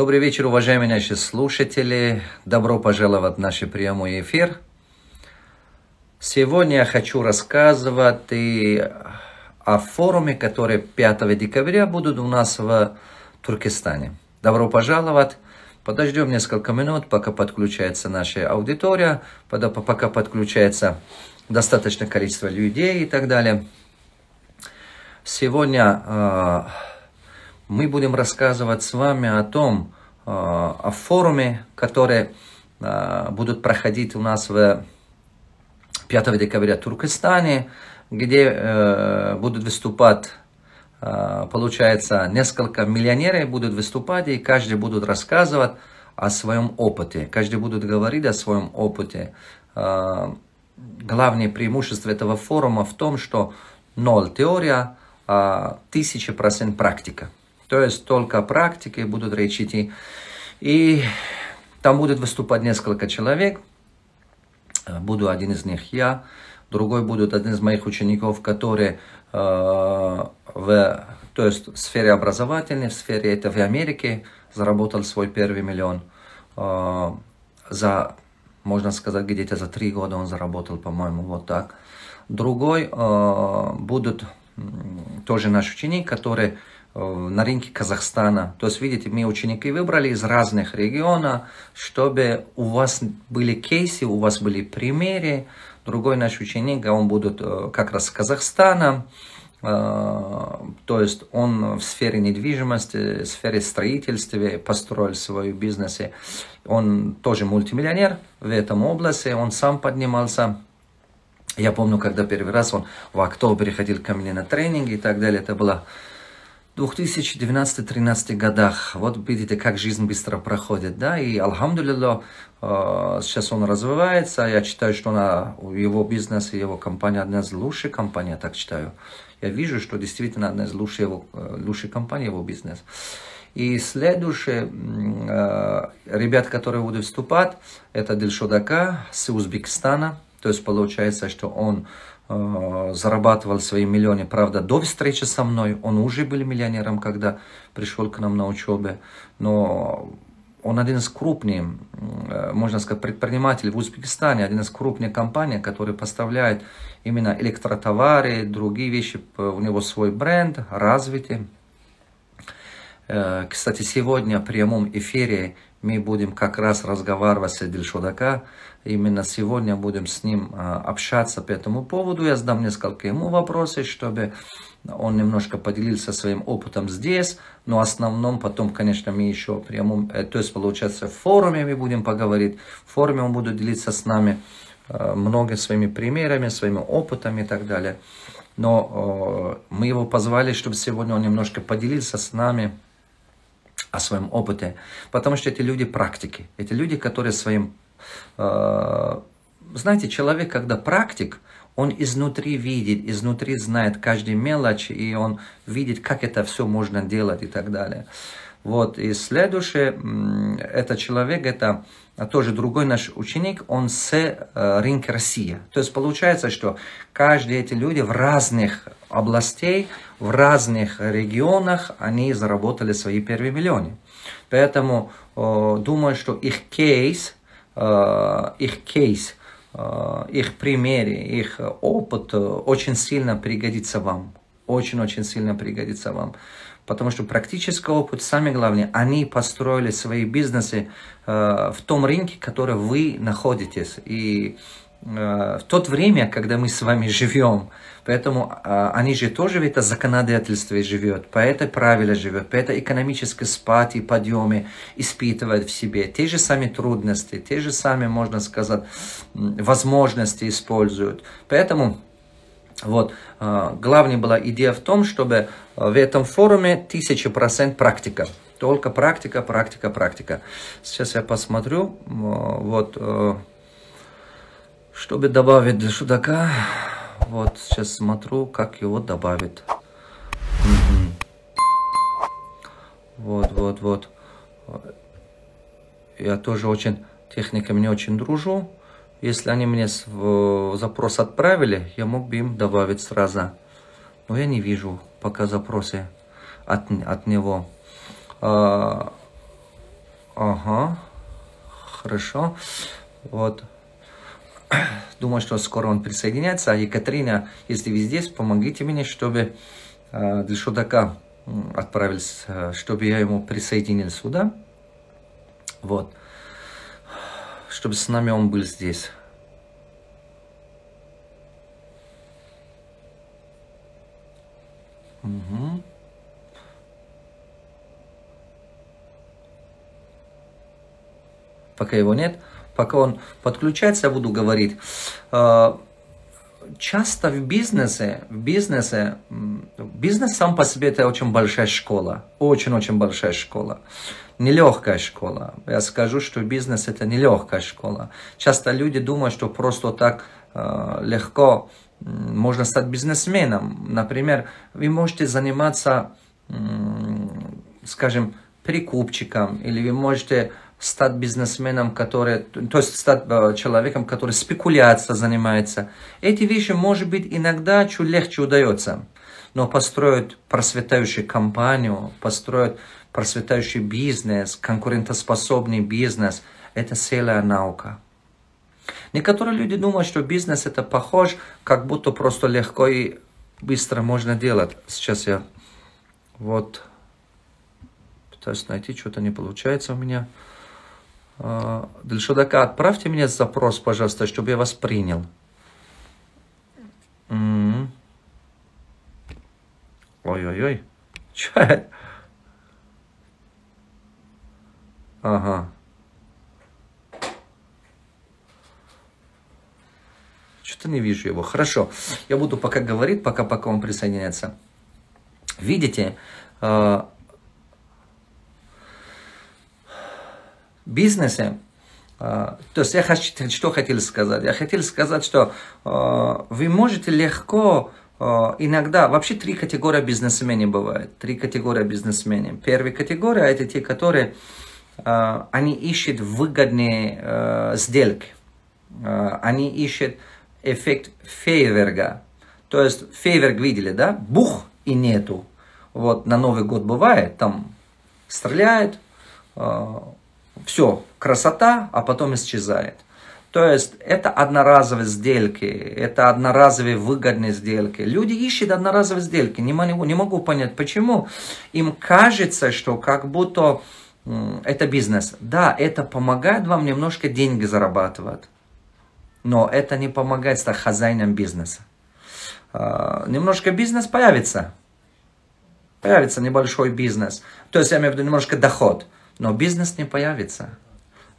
Добрый вечер, уважаемые наши слушатели. Добро пожаловать в наш прямой эфир. Сегодня я хочу рассказывать о форуме, который 5 декабря будут у нас в Туркестане. Добро пожаловать. Подождем несколько минут, пока подключается наша аудитория, пока подключается достаточное количество людей и так далее. Сегодня мы будем рассказывать с вами о форуме, который будут проходить у нас 5 декабря в Туркестане, где будут выступать, получается, несколько миллионеров будут выступать, и каждый будет рассказывать о своем опыте, каждый будет говорить о своем опыте. Главное преимущество этого форума в том, что 0 теория, 1000% практика. То есть только о практике будут речь идти. И там будет выступать несколько человек. Буду один из них я. Другой будет один из моих учеников, который в сфере образовательной, в сфере это в Америке, заработал свой первый миллион. Можно сказать, где-то за 3 года он заработал, по-моему, вот так. Другой будет тоже наш ученик, который на рынке Казахстана. То есть, видите, мы ученики выбрали из разных регионов, чтобы у вас были кейсы, у вас были примеры. Другой наш ученик, он будет как раз с Казахстана. То есть, он в сфере недвижимости, в сфере строительства построил свой бизнес. Он тоже мультимиллионер в этом области, он сам поднимался. Я помню, когда первый раз он в октябре ходил ко мне на тренинги и так далее, это было в 2012-2013 годах. Вот видите, как жизнь быстро проходит, да, и алхамдулилля, сейчас он развивается, я считаю, что его бизнес и его компания одна из лучших компаний, я так считаю. Я вижу, что действительно одна из лучших компаний его бизнес. И следующие ребята, которые будут выступать, это Дилшод Ака с Узбекистана. То есть получается, что он зарабатывал свои миллионы, правда, до встречи со мной. Он уже был миллионером, когда пришел к нам на учебу. Но он один из крупных, можно сказать, предпринимателей в Узбекистане, один из крупных компаний, который поставляет именно электротовары, другие вещи. У него свой бренд, развитый. Кстати, сегодня в прямом эфире мы будем как раз разговаривать с Дилшод Ака. Именно сегодня будем с ним общаться по этому поводу. Я задам несколько ему вопросов, чтобы он немножко поделился своим опытом здесь. Но в основном потом, конечно, мы еще прямом, то есть получается в форуме мы будем поговорить. В форуме он будет делиться с нами много своими примерами, своими опытами и так далее. Но мы его позвали, чтобы сегодня он немножко поделился с нами о своем опыте. Потому что эти люди практики. Эти люди, которые своим... Знаете, человек, когда практик, он изнутри видит, изнутри знает каждую мелочь, и он видит, как это все можно делать и так далее. Вот, и следующий, это человек, это тоже другой наш ученик, он с рынка России. То есть получается, что каждые эти люди в разных областях, в разных регионах, они заработали свои первые миллионы. Поэтому думаю, что их кейс, их примеры, их опыт очень сильно пригодится вам. Очень-очень сильно пригодится вам. Потому что практический опыт, самое главное, они построили свои бизнесы в том рынке, в котором вы находитесь. И в то время, когда мы с вами живем, поэтому они же тоже в это законодательстве живут, по этой правиле живут, по этой экономической спад и подъеме испытывают в себе. Те же самые трудности, те же самые, можно сказать, возможности используют. Поэтому вот, главная была идея в том, чтобы в этом форуме 1000% практика. Только практика, практика, практика. Сейчас я посмотрю, вот, чтобы добавить Дилшод Ака. Вот, сейчас смотрю, как его добавить. Вот. Я тоже очень, техниками не очень дружу. Если они мне запрос отправили, я мог бы им добавить сразу. Но я не вижу пока запросы от него. Ага, хорошо. Вот. Думаю, что скоро он присоединяется. А Екатерина, если вы здесь, помогите мне, чтобы для Шудака отправились, чтобы я ему присоединил сюда. Вот. Чтобы с нами он был здесь. Угу. Пока его нет. Пока он подключается, я буду говорить. Часто в бизнесе, бизнес сам по себе это очень большая школа. Очень-очень большая школа. Нелегкая школа. Я скажу, что бизнес это нелегкая школа. Часто люди думают, что просто так легко можно стать бизнесменом. Например, вы можете заниматься, скажем, прикупчиком, или вы можете стать бизнесменом, который, то есть стать человеком, который спекуляцией занимается. Эти вещи, может быть, иногда чуть легче удается. Но построить процветающую компанию, построить процветающий бизнес, конкурентоспособный бизнес, это целая наука. Некоторые люди думают, что бизнес это похож, как будто просто легко и быстро можно делать. Сейчас я вот пытаюсь найти, что-то не получается у меня. Дальшудака, отправьте мне запрос, пожалуйста, чтобы я вас принял. Ой-ой-ой. Че? Ага. Что-то не вижу его. Хорошо. Я буду пока говорить, пока он присоединяется. Видите, в бизнесе, то есть я что хотел сказать? Я хотел сказать, что вы можете легко, иногда, вообще 3 категории бизнесменов бывает. 3 категории бизнесменов. Первая категория это те, которые, они ищут выгодные сделки. Они ищут эффект фейерверка. То есть фейерверк видели, да? Бух и нету. Вот на Новый год бывает, там стреляют, все, красота, а потом исчезает. То есть это одноразовые сделки, это одноразовые выгодные сделки. Люди ищут одноразовые сделки, не могу понять почему. Им кажется, что как будто это бизнес. Да, это помогает вам немножко деньги зарабатывать. Но это не помогает стать хозяином бизнеса. Немножко бизнес появится. Появится небольшой бизнес. То есть я имею в виду немножко доход. Но бизнес не появится.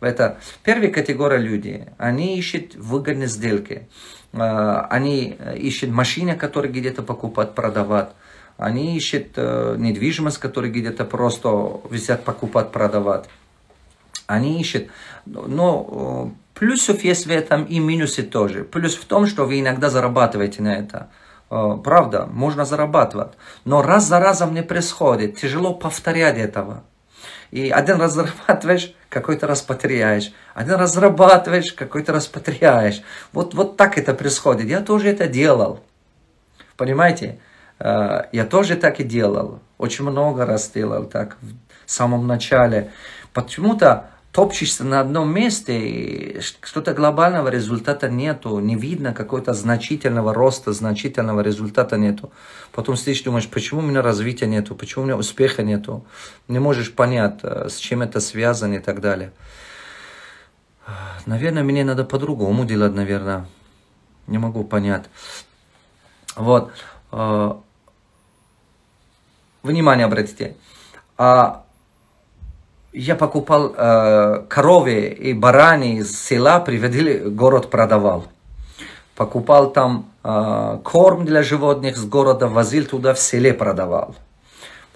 Это первая категория людей. Они ищут выгодные сделки. Они ищут машины, которые где-то покупать, продавать. Они ищут недвижимость, которую где-то просто взять, покупать, продавать. Они ищут. Но плюсов есть в этом и минусы тоже. Плюс в том, что вы иногда зарабатываете на это. Правда, можно зарабатывать. Но раз за разом не происходит. Тяжело повторять этого. И один раз зарабатываешь, какой-то раз потеряешь. Один раз зарабатываешь, какой-то раз потеряешь. Вот так это происходит. Я тоже это делал. Понимаете? Я тоже так и делал. Очень много раз делал так в самом начале. Почему-то топчешься на одном месте, и что-то глобального результата нету, не видно какого-то значительного роста, значительного результата нету. Потом сидишь, думаешь, почему у меня развития нету, почему у меня успеха нету, не можешь понять, с чем это связано и так далее. Наверное, мне надо по-другому делать, наверное, не могу понять. Вот, внимание обратите. Я покупал коровы и бараны из села, приводили, город продавал. Покупал там корм для животных с города, возил туда, в селе продавал.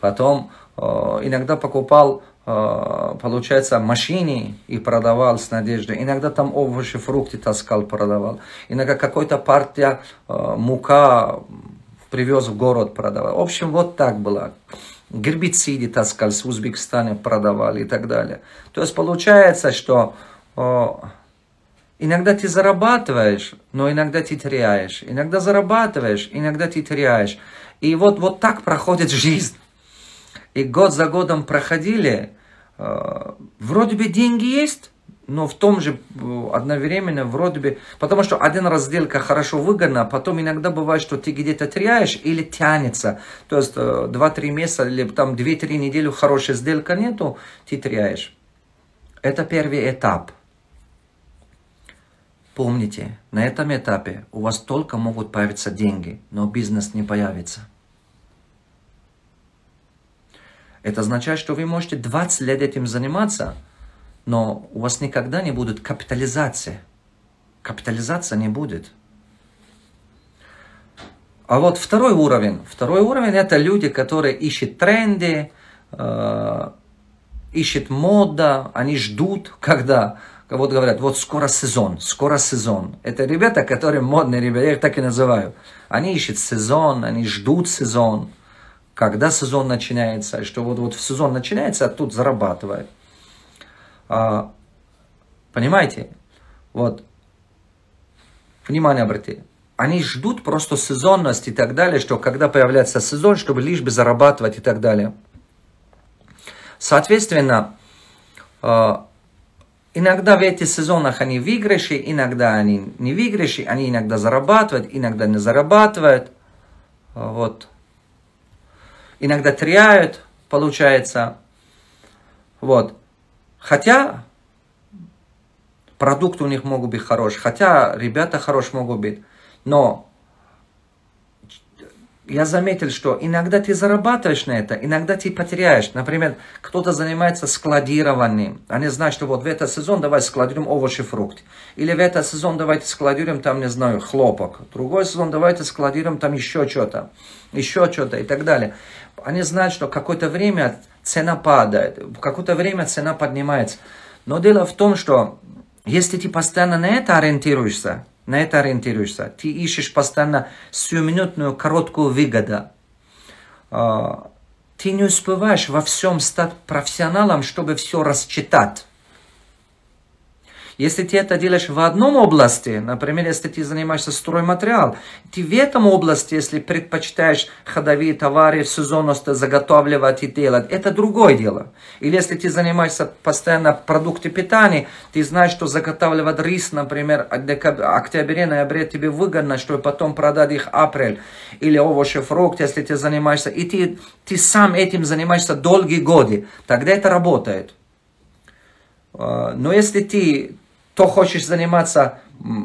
Потом иногда покупал, получается, машины и продавал с надеждой. Иногда там овощи, фрукты таскал, продавал. Иногда какой-то партия мука привез в город, продавал. В общем, вот так было. Гербициды таскали, с Узбекистана продавали и так далее. То есть получается, что иногда ты зарабатываешь, но иногда ты теряешь. Иногда зарабатываешь, иногда ты теряешь. И вот так проходит жизнь. И год за годом проходили, вроде бы деньги есть, но в том же одновременно вроде бы, потому что один раз сделка хорошо выгодна, а потом иногда бывает, что ты где-то теряешь или тянется. То есть 2-3 месяца или там 2-3 недели хорошей сделки нету, ты теряешь. Это первый этап. Помните, на этом этапе у вас только могут появиться деньги, но бизнес не появится. Это означает, что вы можете 20 лет этим заниматься, но у вас никогда не будет капитализации. Капитализация не будет. А вот второй уровень. Второй уровень это люди, которые ищут тренды, ищут мода, они ждут, когда... Вот говорят, вот скоро сезон, скоро сезон. Это ребята, которые модные ребята, я их так и называю. Они ищут сезон, они ждут сезон. Когда сезон начинается, что вот в сезон начинается, а тут зарабатывает. Понимаете? Вот. Внимание обратите. Они ждут просто сезонность и так далее, что когда появляется сезон, чтобы лишь бы зарабатывать и так далее. Соответственно, иногда в этих сезонах они выигрыши, иногда они не выигрыши, они иногда зарабатывают, иногда не зарабатывают. Вот. Иногда теряют, получается. Вот. Хотя продукты у них могут быть хорошие, хотя ребята хорошие могут быть. Но я заметил, что иногда ты зарабатываешь на это, иногда ты потеряешь. Например, кто-то занимается складированием. Они знают, что вот в этот сезон давай складируем овощи, фрукты. Или в этот сезон давайте складируем там, не знаю, хлопок. Другой сезон давайте складируем там еще что-то и так далее. Они знают, что какое-то время цена падает, в какое-то время цена поднимается. Но дело в том, что если ты постоянно на это ориентируешься, ты ищешь постоянно сиюминутную короткую выгоду, ты не успеваешь во всем стать профессионалом, чтобы все рассчитать. Если ты это делаешь в одном области, например, если ты занимаешься стройматериалом, ты в этом области, если предпочитаешь ходовые товары, сезонность заготавливать и делать, это другое дело. Или если ты занимаешься постоянно продуктами питания, ты знаешь, что заготавливать рис, например, в октябре, ноябре тебе выгодно, чтобы потом продать их в апрель. Или овощи, фрукты, если ты занимаешься, и ты сам этим занимаешься долгие годы, тогда это работает. Но если ты то хочешь заниматься,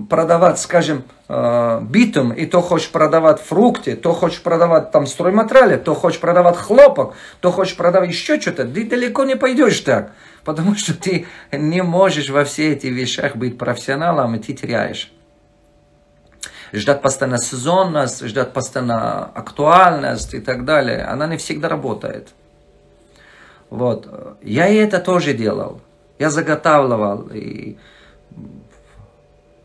продавать, скажем, битум, и то хочешь продавать фрукты, то хочешь продавать там стройматериалы, то хочешь продавать хлопок, то хочешь продавать еще что-то, ты далеко не пойдешь так, потому что ты не можешь во все эти вещах быть профессионалом, и ты теряешь. Ждать постоянно сезонность, ждать постоянно актуальность и так далее, она не всегда работает. Вот. Я и это тоже делал. Я заготавливал, и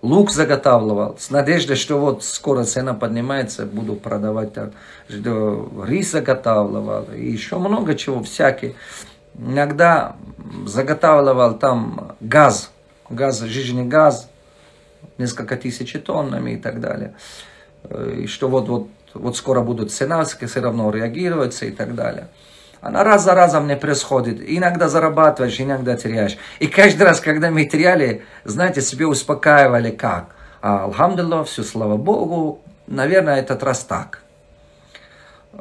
лук заготавливал, с надеждой, что вот скоро цена поднимается, буду продавать так. Рис заготавливал, и еще много чего, всякие. Иногда заготавливал там газ, жиженый газ, несколько тысяч тоннами и так далее. И что вот скоро будут цена, все равно реагируется и так далее. Она раз за разом не происходит. Иногда зарабатываешь, иногда теряешь. И каждый раз, когда мы теряли, знаете, себе успокаивали как? Алхамдулилlah, все, слава Богу, наверное, этот раз так.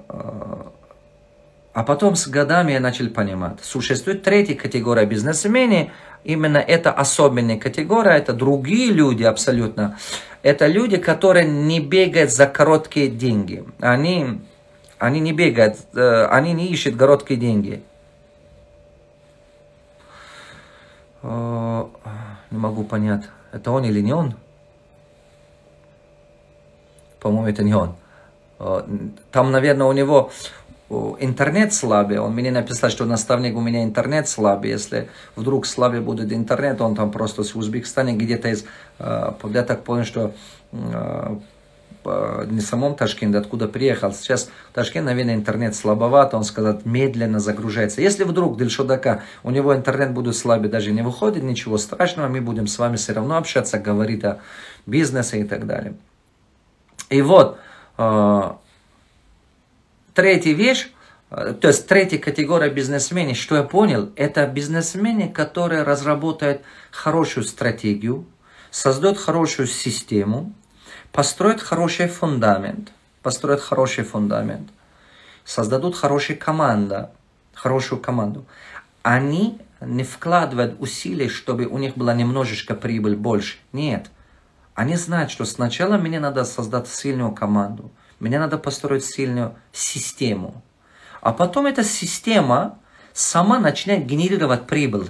А потом с годами я начал понимать. Существует третья категория бизнесменов. Именно это особенная категория. Это другие люди абсолютно. Это люди, которые не бегают за короткие деньги. Они не бегают, они не ищут короткие деньги. Не могу понять, это он или не он? По-моему, это не он. Там, наверное, у него интернет слабый. Он мне написал, что наставник, у меня интернет слабый. Если вдруг слабый будет интернет, он там просто в Узбекистане где-то из... Я так понял, что... не в самом Ташкенте, откуда приехал. Сейчас в Ташкенте, наверное, интернет слабоват, он сказал, медленно загружается. Если вдруг Дильшодака, у него интернет будет слабый, даже не выходит, ничего страшного, мы будем с вами все равно общаться, говорить о бизнесе и так далее. И вот, третья вещь, То есть третья категория бизнесменов, что я понял, это бизнесмены, которые разработают хорошую стратегию, создают хорошую систему, построят хороший фундамент, создадут хорошую команду. Они не вкладывают усилий, чтобы у них была немножечко прибыль больше. Нет. Они знают, что сначала мне надо создать сильную команду, мне надо построить сильную систему. А потом эта система сама начинает генерировать прибыль.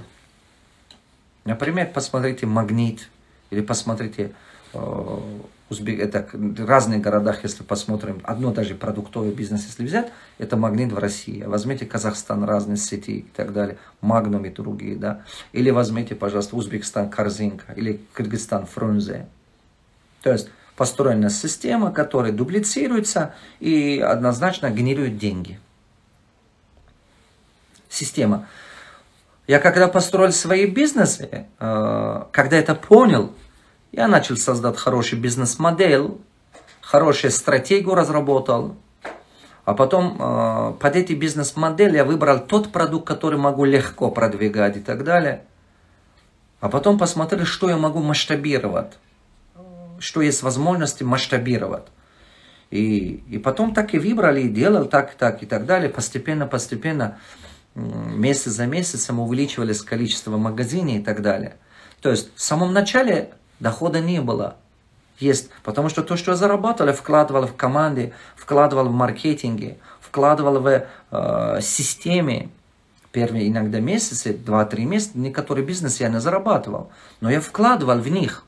Например, посмотрите Магнит, или посмотрите это в разных городах, если посмотрим, одно даже продуктовый бизнес, если взять, это Магнит в России. Возьмите Казахстан, разные сети и так далее, Магнум и другие, да. Или возьмите, пожалуйста, Узбекистан, Корзинка, или Кыргызстан, Фрунзе. То есть построена система, которая дублицируется и однозначно генерирует деньги. Система. Я когда построил свои бизнесы, когда это понял, я начал создать хороший бизнес-модель, хорошую стратегию разработал. А потом под эти бизнес-модели я выбрал тот продукт, который могу легко продвигать и так далее. А потом посмотрел, что я могу масштабировать, что есть возможности масштабировать. И потом так и выбрали, и делал так и так далее. Постепенно, месяц за месяцем увеличивались количество магазинов и так далее. То есть в самом начале дохода не было. Есть, потому что то, что я зарабатывал, я вкладывал в команды, вкладывал в маркетинге, вкладывал в системе. Первые иногда месяцы, 2-3 месяца, некоторые бизнесы я не зарабатывал, но я вкладывал в них.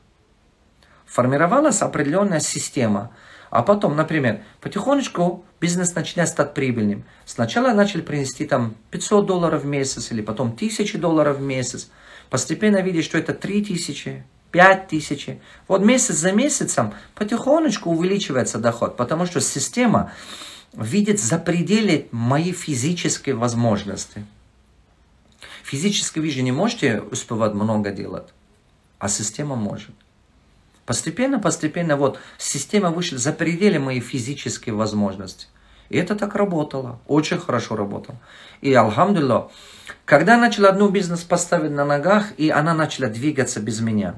Формировалась определенная система. А потом, например, потихонечку бизнес начинает стать прибыльным. Сначала начали принести там $500 в месяц, или потом $1000 в месяц. Постепенно видишь, что это 3000, 5000. Вот месяц за месяцем потихонечку увеличивается доход, потому что система видит за пределы мои физические возможности. Физически вы же не можете успевать много делать, а система может. Постепенно, вот система вышла за пределы моих физических возможностей. И это так работало, очень хорошо работало. И алхамдулилlah, когда я начал одну бизнес поставить на ногах, и она начала двигаться без меня.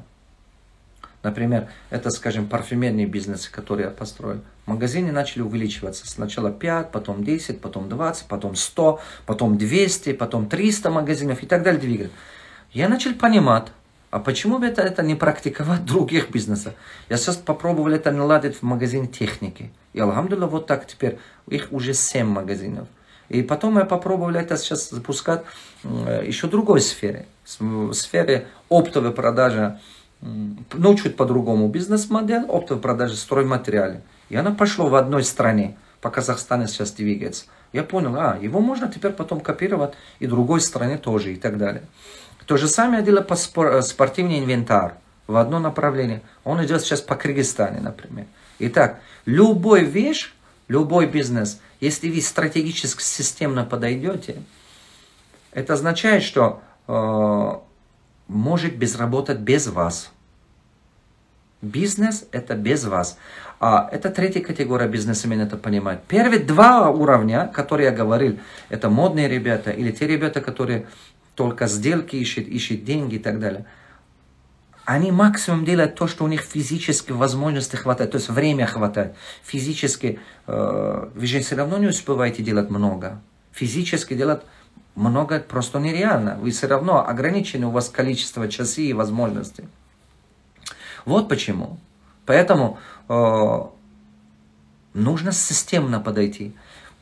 Например, это, скажем, парфюмерные бизнесы, которые я построил. Магазины начали увеличиваться. Сначала 5, потом 10, потом 20, потом 100, потом 200, потом 300 магазинов и так далее двигать. Я начал понимать, а почему бы это не практиковать в других бизнесах? Я сейчас попробовал это наладить в магазине техники. И алхамдулилlah, вот так теперь, их уже 7 магазинов. И потом я попробовал это сейчас запускать еще в другой сфере. В сфере оптовой продажи. Ну, чуть по-другому бизнес-модель, оптовой продажи стройматериалов. И она пошла в одной стране, по Казахстану сейчас двигается. Я понял, его можно теперь потом копировать и в другой стране тоже и так далее. То же самое дело по спортивный инвентарь в одно направление. Он идет сейчас по Кыргызстане, например. Итак, любой вещь, любой бизнес, если вы стратегически системно подойдете, это означает, что может безработать без вас. Бизнес это без вас. Это третья категория бизнесменов, это понимать. Первые 2 уровня, которые я говорил, это модные ребята или те ребята, которые только сделки ищут деньги и так далее. Они максимум делают то, что у них физически возможности хватает, то есть время хватает. Физически вы же все равно не успеваете делать много. Физически делать много просто нереально. Вы все равно ограничены, у вас количество часов и возможностей. Вот почему. Поэтому нужно системно подойти.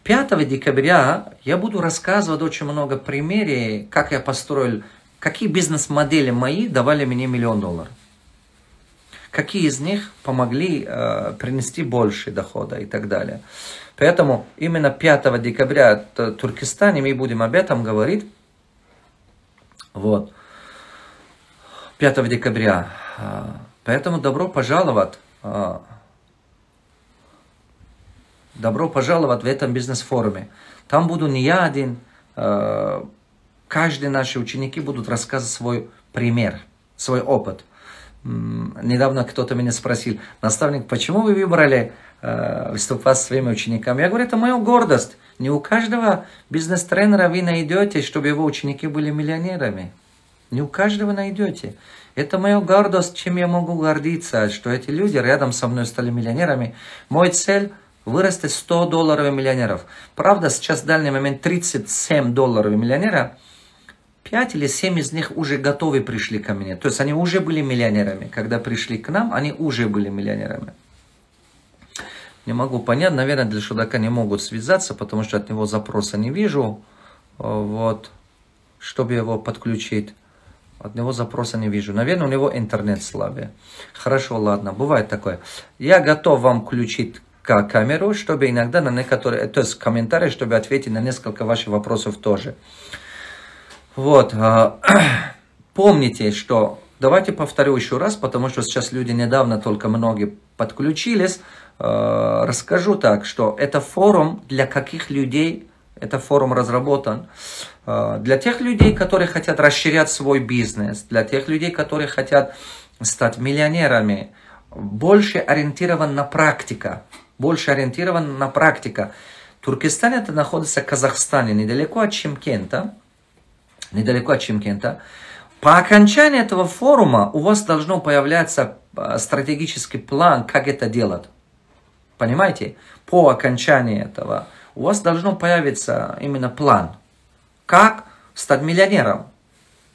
5 декабря я буду рассказывать очень много примеров, как я построил, какие бизнес-модели мои давали мне $1 миллион. Какие из них помогли принести больше дохода и так далее. Поэтому именно 5 декабря в Туркестане мы будем об этом говорить. Вот. 5 декабря. Поэтому добро пожаловать в этом бизнес-форуме. Там буду не я один. Каждый наши ученики будут рассказывать свой пример, свой опыт. Недавно кто-то меня спросил: наставник, почему вы выбрали выступать с своими учениками? Я говорю, это моя гордость. Не у каждого бизнес-тренера вы найдете, чтобы его ученики были миллионерами. Не у каждого найдете. Это моя гордость, чем я могу гордиться, что эти люди рядом со мной стали миллионерами. Мой цель вырасти $100 миллионеров. Правда, сейчас в данный момент 37 долларов миллионера. 5 или 7 из них уже готовы пришли ко мне. То есть они уже были миллионерами. Когда пришли к нам, они уже были миллионерами. Не могу понять, наверное, для Шудака не могут связаться, потому что от него запроса не вижу. Вот, чтобы его подключить. От него запроса не вижу. Наверное, у него интернет слабый. Хорошо, ладно, бывает такое. Я готов вам включить камеру, чтобы иногда на некоторые, то есть комментарии, чтобы ответить на несколько ваших вопросов тоже. Вот. Помните, что... Давайте повторю еще раз, потому что сейчас люди недавно только многие подключились. Расскажу так, что это форум для каких людей, это форум разработан для тех людей, которые хотят расширять свой бизнес, для тех людей, которые хотят стать миллионерами, больше ориентирован на практика, больше ориентирован на практика. Туркестан это находится в Казахстане, недалеко от Чимкента, По окончании этого форума у вас должно появляться стратегический план, как это делать. Понимаете? По окончании этого у вас должно появиться именно план. Как стать миллионером.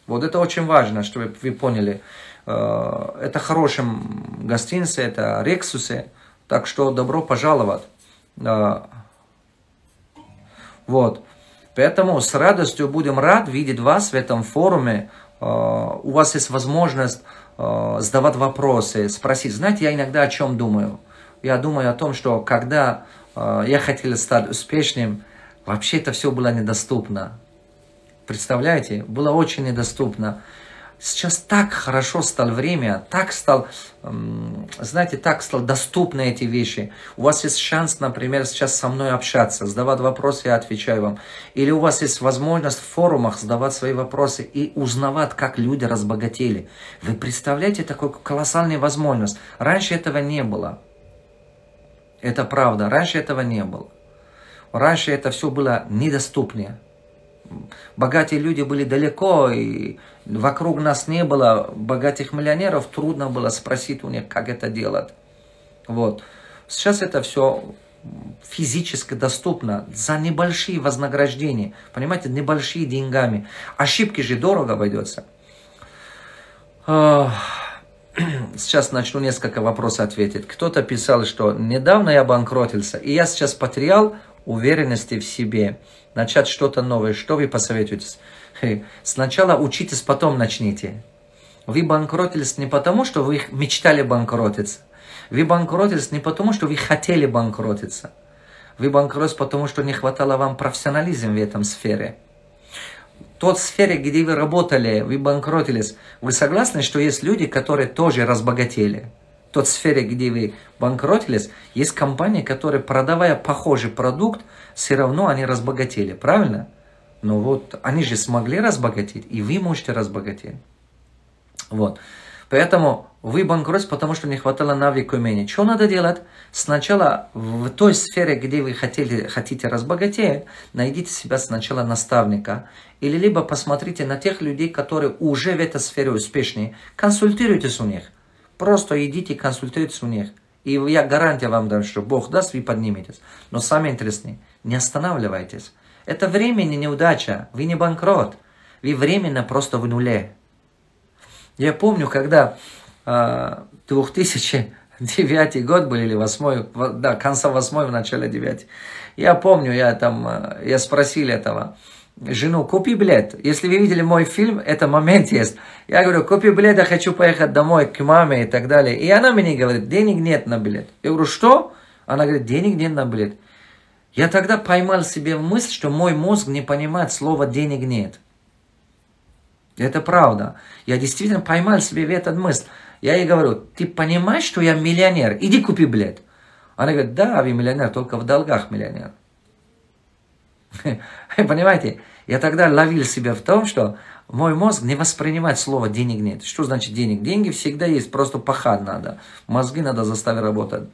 Вот это очень важно, чтобы вы поняли. Это хорошим гостинице, это Рексусе. Так что добро пожаловать. Вот. Поэтому с радостью будем рад видеть вас в этом форуме. У вас есть возможность задавать вопросы, спросить. Знаете, я иногда о чем думаю? Я думаю о том, что когда я хотел стать успешным, вообще это все было недоступно. Представляете? Было очень недоступно. Сейчас так хорошо стало время, так стал, знаете, так стал доступны эти вещи. У вас есть шанс, например, сейчас со мной общаться, задавать вопросы, я отвечаю вам. Или у вас есть возможность в форумах задавать свои вопросы и узнавать, как люди разбогатели. Вы представляете такую колоссальную возможность? Раньше этого не было. Это правда, раньше этого не было. Раньше это все было недоступнее. Богатые люди были далеко, и вокруг нас не было богатых миллионеров, трудно было спросить у них, как это делать. Вот. Сейчас это все физически доступно, за небольшие вознаграждения, понимаете, небольшие деньгами. Ошибки же дорого обойдется. Сейчас начну несколько вопросов ответить. Кто-то писал, что недавно я банкротился, и я сейчас потерял уверенности в себе, начать что-то новое. Что вы посоветуете? Сначала учитесь, потом начните. Вы банкротились не потому, что вы мечтали банкротиться. Вы банкротились не потому, что вы хотели банкротиться. Вы банкротились потому, что не хватало вам профессионализма в этом сфере. В той сфере, где вы работали, вы банкротились. Вы согласны, что есть люди, которые тоже разбогатели? В той сфере, где вы банкротились, есть компании, которые, продавая похожий продукт, все равно они разбогатели. Правильно? Но вот они же смогли разбогатеть, и вы можете разбогатеть. Вот. Поэтому вы банкротитесь, потому что не хватало навыка и умений. Что надо делать? Сначала в той сфере, где вы хотите разбогатеть, найдите себя сначала наставника. Или либо посмотрите на тех людей, которые уже в этой сфере успешнее. Консультируйтесь у них. Просто идите, консультируйтесь у них. И я гарантия вам дам, что Бог даст, вы подниметесь. Но самое интересное, не останавливайтесь. Это временная неудача. Вы не банкрот. Вы временно просто в нуле. Я помню, когда 2009 год был, или 8, да, конца 8, в начале 9. Я помню, я спросил этого жену, купи билет. Если вы видели мой фильм, это момент есть. Я говорю, купи билет, я хочу поехать домой к маме и так далее. И она мне говорит, денег нет на билет. Я говорю, что? Она говорит, денег нет на билет. Я тогда поймал себе мысль, что мой мозг не понимает слова денег нет. Это правда. Я действительно поймал себе в этот мысль. Я ей говорю, ты понимаешь, что я миллионер? Иди купи билет. Она говорит, да, вы миллионер, только в долгах миллионер. Понимаете? Я тогда ловил себя в том, что мой мозг не воспринимает слово денег нет. Что значит денег? Деньги всегда есть, просто пахать надо. Мозги надо заставить работать.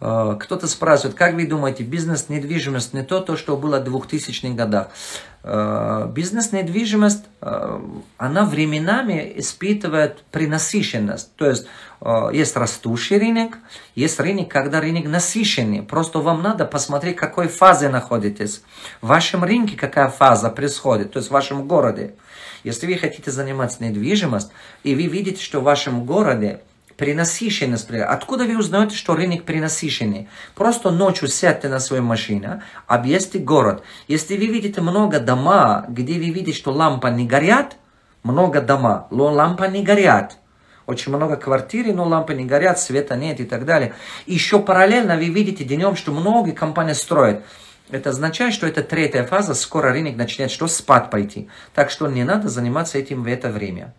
Кто-то спрашивает, как вы думаете, бизнес-недвижимость не то, что было в 2000-х годах? Бизнес-недвижимость, она временами испытывает пренасыщенность. То есть, есть растущий рынок, есть рынок, когда рынок насыщенный. Просто вам надо посмотреть, в какой фазе находитесь. В вашем рынке какая фаза происходит, то есть в вашем городе. Если вы хотите заниматься недвижимостью, и вы видите, что в вашем городе перенасыщенность. Откуда вы узнаете, что рынок перенасыщенный? Просто ночью сядьте на свою машину, объездьте город. Если вы видите много дома, где вы видите, что лампы не горят, много дома, но лампы не горят. Очень много квартир, но лампы не горят, света нет и так далее. Еще параллельно вы видите днем, что многие компании строят. Это означает, что это третья фаза, скоро рынок начнет спать пойти. Так что не надо заниматься этим в это время.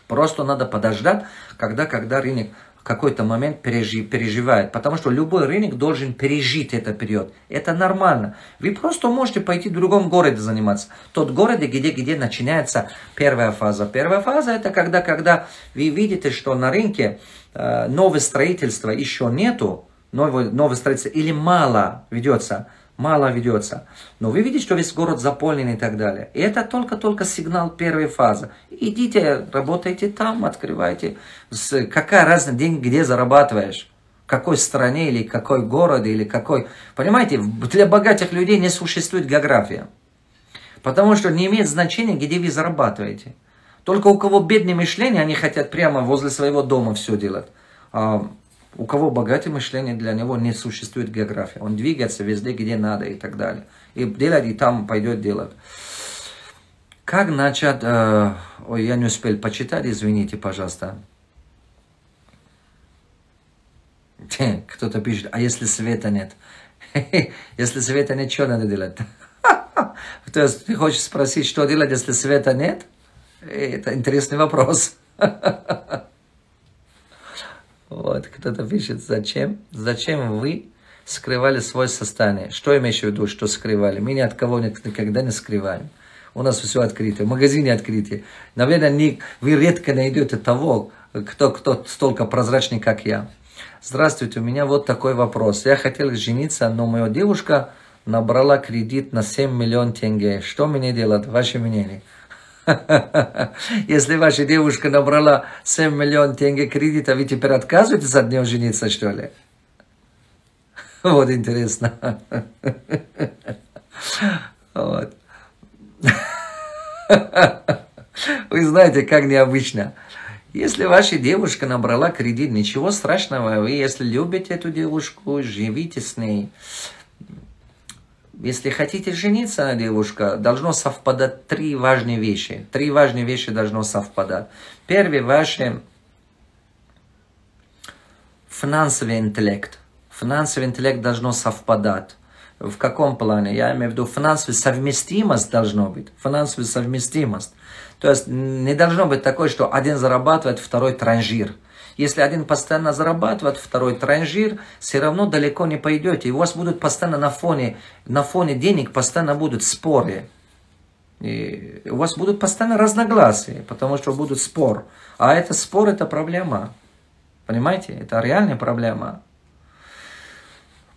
Просто надо подождать, когда рынок в какой-то момент переживает. Потому что любой рынок должен пережить этот период. Это нормально. Вы просто можете пойти в другом городе заниматься. Тот город, где начинается первая фаза. Первая фаза это когда вы видите, что на рынке новое строительство еще нету. Новое строительство или мало ведется. Но вы видите, что весь город заполнен и так далее. И это только сигнал первой фазы. Идите, работайте там, открывайте. Какая разница, деньги где зарабатываешь? В какой стране, или какой город, или какой... Понимаете, для богатых людей не существует география. Потому что не имеет значения, где вы зарабатываете. Только у кого бедное мышление, они хотят прямо возле своего дома все делать. У кого богатое мышление, для него не существует география. Он двигается везде, где надо и так далее. И делать, и там пойдет делать. Как начать... Ой, я не успел почитать, извините, пожалуйста. Кто-то пишет, а если света нет? Если света нет, что надо делать? То есть ты хочешь спросить, что делать, если света нет? Это интересный вопрос. Вот, кто-то пишет, зачем вы скрывали свое состояние? Что имеешь в виду, что скрывали? Мы ни от кого никогда не скрываем. У нас все открыто, в магазине открытие. Наверное, вы редко найдете того, кто столько прозрачный, как я. Здравствуйте, у меня вот такой вопрос. Я хотел жениться, но моя девушка набрала кредит на 7 миллионов тенге. Что мне делать? Ваше мнение? Если ваша девушка набрала 7 миллионов тенге кредита, вы теперь отказываетесь от нее жениться, что ли? Вот интересно. Вот. Вы знаете, как необычно. Если ваша девушка набрала кредит, ничего страшного. Вы, если любите эту девушку, живите с ней. Если хотите жениться на девушке, должно совпадать три важные вещи. Три важные вещи должно совпадать. Первый ваш финансовый интеллект. Финансовый интеллект должно совпадать. В каком плане? Я имею в виду финансовая совместимость должно быть. Финансовая совместимость. То есть не должно быть такое, что один зарабатывает, второй транжир. Если один постоянно зарабатывает, второй транжир, все равно далеко не пойдете. И у вас будут постоянно на фоне денег постоянно будут споры. И у вас будут постоянно разногласия, потому что будут спор. А это спор, это проблема. Понимаете? Это реальная проблема.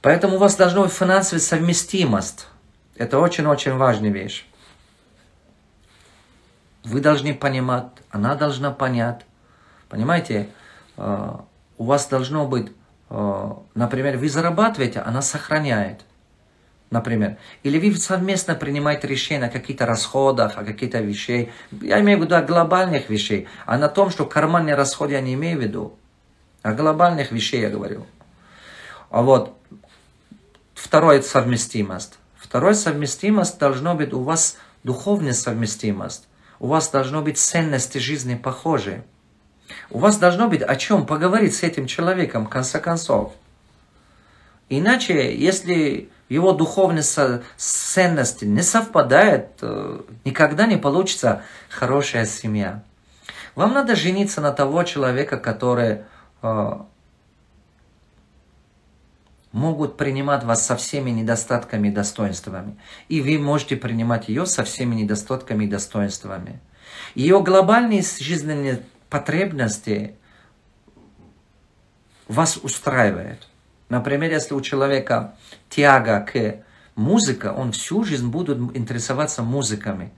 Поэтому у вас должна быть финансовая совместимость. Это очень-очень важная вещь. Вы должны понимать, она должна понять. Понимаете? У вас должно быть, например, вы зарабатываете, она сохраняет, например. Или вы совместно принимаете решения о каких-то расходах, о каких-то вещах. Я имею в виду о глобальных вещах, а на том, что карманные расходы я не имею в виду. О глобальных вещах я говорю. А вот, второе совместимость. Второе совместимость должно быть у вас духовная совместимость. У вас должно быть ценности жизни похожие. У вас должно быть о чем поговорить с этим человеком, в конце концов. Иначе, если его духовные ценности не совпадают, никогда не получится хорошая семья. Вам надо жениться на того человека, который могут принимать вас со всеми недостатками и достоинствами. И вы можете принимать ее со всеми недостатками и достоинствами. Ее глобальные жизненные потребности вас устраивают. Например, если у человека тяга к музыке, он всю жизнь будет интересоваться музыками.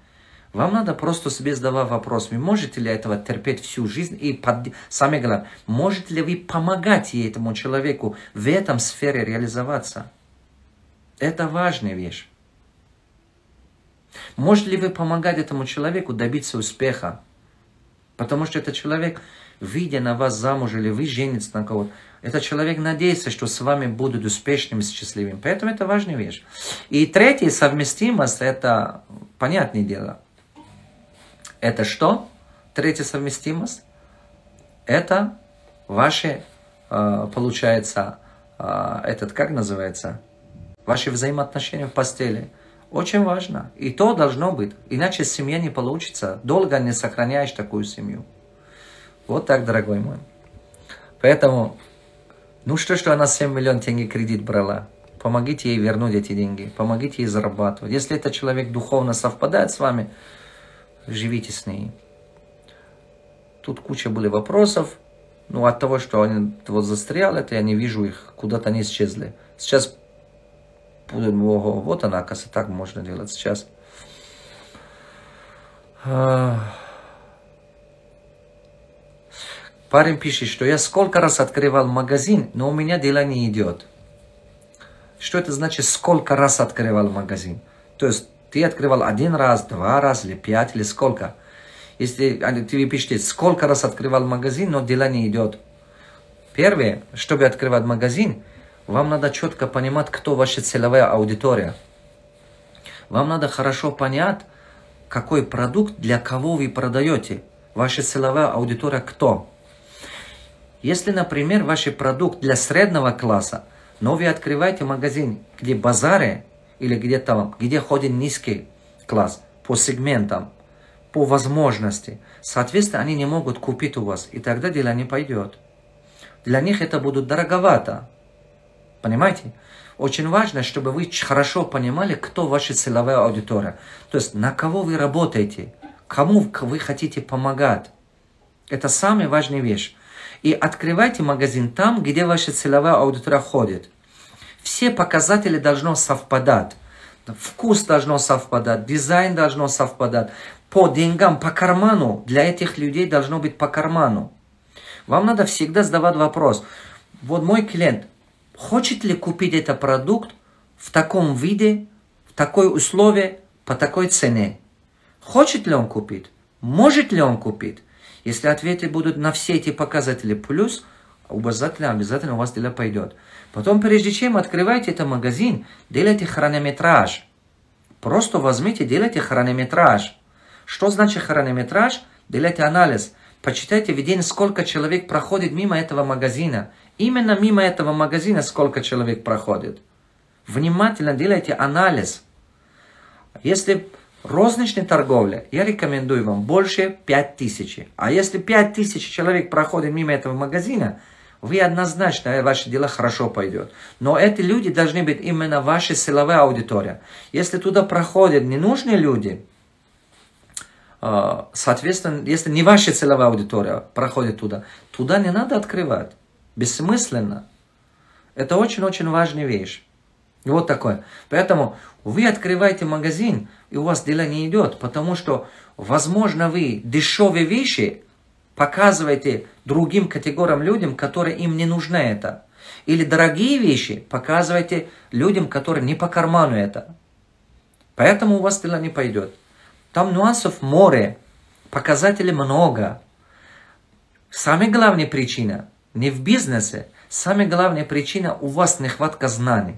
Вам надо просто себе задавать вопрос, вы можете ли этого терпеть всю жизнь? И самое главное, можете ли вы помогать этому человеку в этом сфере реализоваться? Это важная вещь. Можете ли вы помогать этому человеку добиться успеха? Потому что этот человек, видя на вас замуж или вы женитесь на кого-то, этот человек надеется, что с вами будут успешными, счастливыми. Поэтому это важная вещь. И третья совместимость, это понятное дело. Это что? Третья совместимость? Это ваши, получается, как называется? Ваши взаимоотношения в постели. Очень важно. И то должно быть. Иначе семья не получится. Долго не сохраняешь такую семью. Вот так, дорогой мой. Поэтому, что она 7 миллионов тенге кредит брала. Помогите ей вернуть эти деньги. Помогите ей зарабатывать. Если этот человек духовно совпадает с вами, живите с ней. Тут куча были вопросов. От того, что они застрял, это я не вижу их. Куда-то они исчезли. Сейчас вот она, оказывается, так можно делать сейчас. Парень пишет, что я сколько раз открывал магазин, но у меня дело не идет. Что это значит, сколько раз открывал магазин? То есть ты открывал 1 раз, 2 раза, или 5, или сколько? Если ты пишете, сколько раз открывал магазин, но дело не идет. Первое, чтобы открывать магазин, вам надо четко понимать, кто ваша целевая аудитория. Вам надо хорошо понять, какой продукт, для кого вы продаете. Ваша целевая аудитория кто? Если, например, ваш продукт для среднего класса, но вы открываете магазин, где базары, или где ходит низкий класс, по сегментам, по возможности, соответственно, они не могут купить у вас, и тогда дело не пойдет. Для них это будет дороговато. Понимаете? Очень важно, чтобы вы хорошо понимали, кто ваша целевая аудитория. То есть, на кого вы работаете, кому вы хотите помогать. Это самая важная вещь. И открывайте магазин там, где ваша целевая аудитория ходит. Все показатели должны совпадать. Вкус должно совпадать, дизайн должно совпадать. По деньгам, по карману, для этих людей должно быть по карману. Вам надо всегда задавать вопрос. Вот мой клиент, хочет ли купить этот продукт в таком виде, в такой условии, по такой цене? Хочет ли он купить? Может ли он купить? Если ответы будут на все эти показатели плюс, обязательно у вас дело пойдет. Потом, прежде чем открываете этот магазин, делайте хронометраж. Просто возьмите, делайте хронометраж. Что значит хронометраж? Делайте анализ. Почитайте в день, сколько человек проходит мимо этого магазина. Именно мимо этого магазина сколько человек проходит. Внимательно делайте анализ. Если розничная торговля, я рекомендую вам больше 5000. А если 5000 человек проходит мимо этого магазина, вы однозначно, ваше дело хорошо пойдет. Но эти люди должны быть именно ваша целевая аудитория. Если туда проходят ненужные люди, соответственно, если не ваша целевая аудитория проходит туда не надо открывать. Бессмысленно. Это очень-очень важная вещь. Вот такое. Поэтому вы открываете магазин, и у вас дело не идет, потому что, возможно, вы дешевые вещи показываете другим категориям людям, которые им не нужны это. Или дорогие вещи показываете людям, которые не по карману это. Поэтому у вас дело не пойдет. Там нюансов море, показателей много. Самая главная причина не в бизнесе, самая главная причина у вас нехватка знаний.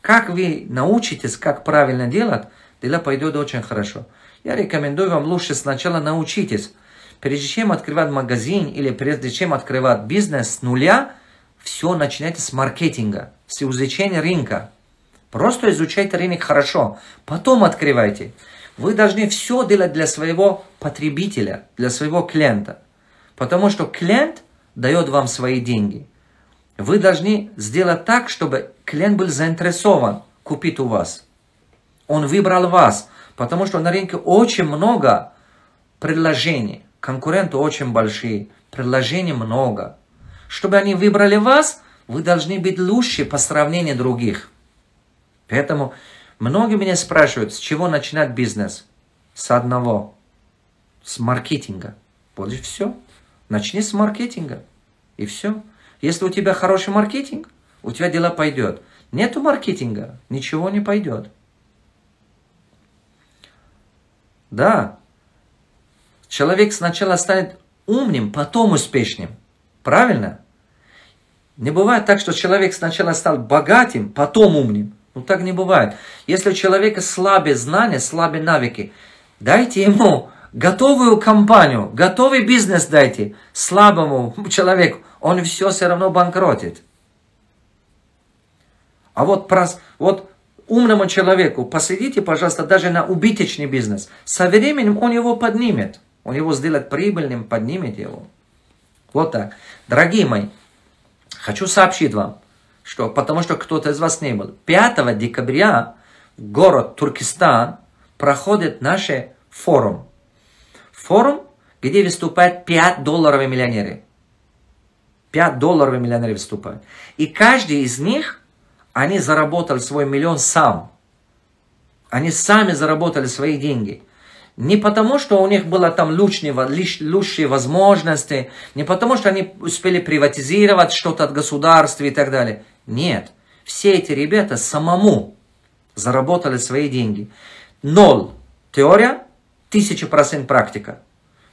Как вы научитесь, как правильно делать, дело пойдет очень хорошо. Я рекомендую вам лучше сначала научитесь. Прежде чем открывать магазин или прежде чем открывать бизнес с нуля, все начинайте с маркетинга, с изучения рынка. Просто изучайте рынок хорошо, потом открывайте. Вы должны все делать для своего потребителя, для своего клиента. Потому что клиент дает вам свои деньги. Вы должны сделать так, чтобы клиент был заинтересован купить у вас. Он выбрал вас, потому что на рынке очень много предложений. Конкуренты очень большие, предложений много. Чтобы они выбрали вас, Вы должны быть лучше по сравнению других. Поэтому многие меня спрашивают, с чего начинать бизнес? С одного. С маркетинга. Вот и все. Начни с маркетинга. И все. Если у тебя хороший маркетинг, у тебя дело пойдет. Нету маркетинга, ничего не пойдет. Да. Человек сначала станет умным, потом успешным. Правильно? Не бывает так, что человек сначала стал богатым, потом умным. Ну так не бывает. Если у человека слабые знания, слабые навыки, дайте ему готовую компанию, готовый бизнес дайте слабому человеку. Он все равно банкротит. А вот умному человеку посадите, пожалуйста, даже на убыточный бизнес. Со временем он его поднимет. Он его сделает прибыльным, поднимет его. Вот так. Дорогие мои, хочу сообщить вам, что, потому что кто-то из вас не был. 5 декабря в город Туркестан проходит наш форум. Форум, где выступают $5 миллионеры. $5 миллионеры выступают. И каждый из них, они заработали свой миллион сам. Они сами заработали свои деньги. Не потому, что у них было там лучшие возможности, не потому, что они успели приватизировать что-то от государства и так далее. Нет. Все эти ребята самому заработали свои деньги. 0 теория, 1000% практика.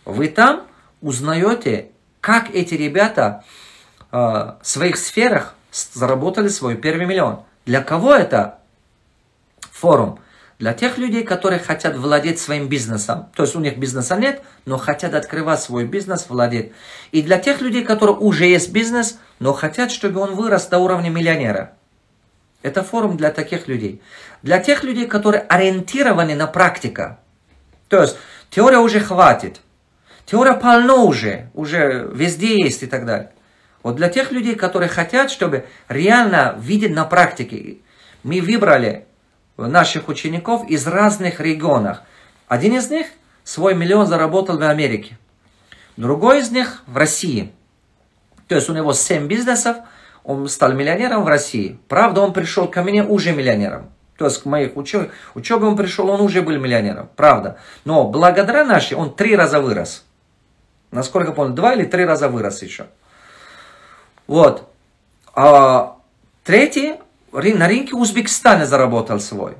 Вы там узнаете, как эти ребята в своих сферах заработали свой первый миллион. Для кого это форум? Для тех людей, которые хотят владеть своим бизнесом. То есть у них бизнеса нет, но хотят открывать свой бизнес, владеть. И для тех людей, которые уже есть бизнес, но хотят, чтобы он вырос до уровня миллионера. Это форум для таких людей. Для тех людей, которые ориентированы на практику. То есть теория уже хватит. Теория полно уже везде есть и так далее. Вот для тех людей, которые хотят, чтобы реально видеть на практике. Мы выбрали наших учеников из разных регионов. Один из них свой миллион заработал в Америке. Другой из них в России. То есть у него 7 бизнесов, он стал миллионером в России. Правда, он пришел ко мне уже миллионером. То есть к моих учебе он пришел, он уже был миллионером. Правда. Но благодаря нашей он 3 раза вырос. Насколько помню, 2 или 3 раза вырос еще. Вот. А третий на рынке Узбекистана заработал свой.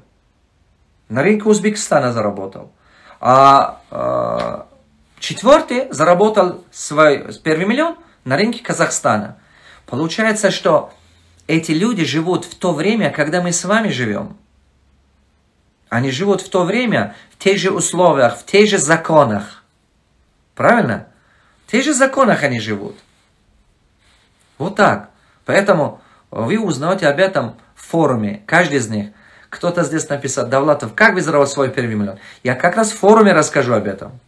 На рынке Узбекистана заработал. А четвертый заработал свой первый миллион на рынке Казахстана. Получается, что эти люди живут в то время, когда мы с вами живем. Они живут в то время, в тех же условиях, в тех же законах. Правильно? В тех же законах они живут. Вот так. Поэтому вы узнаете об этом в форуме. Каждый из них. Кто-то здесь написал: Давлатов, как вы заработали свой первый миллион? Я как раз в форуме расскажу об этом.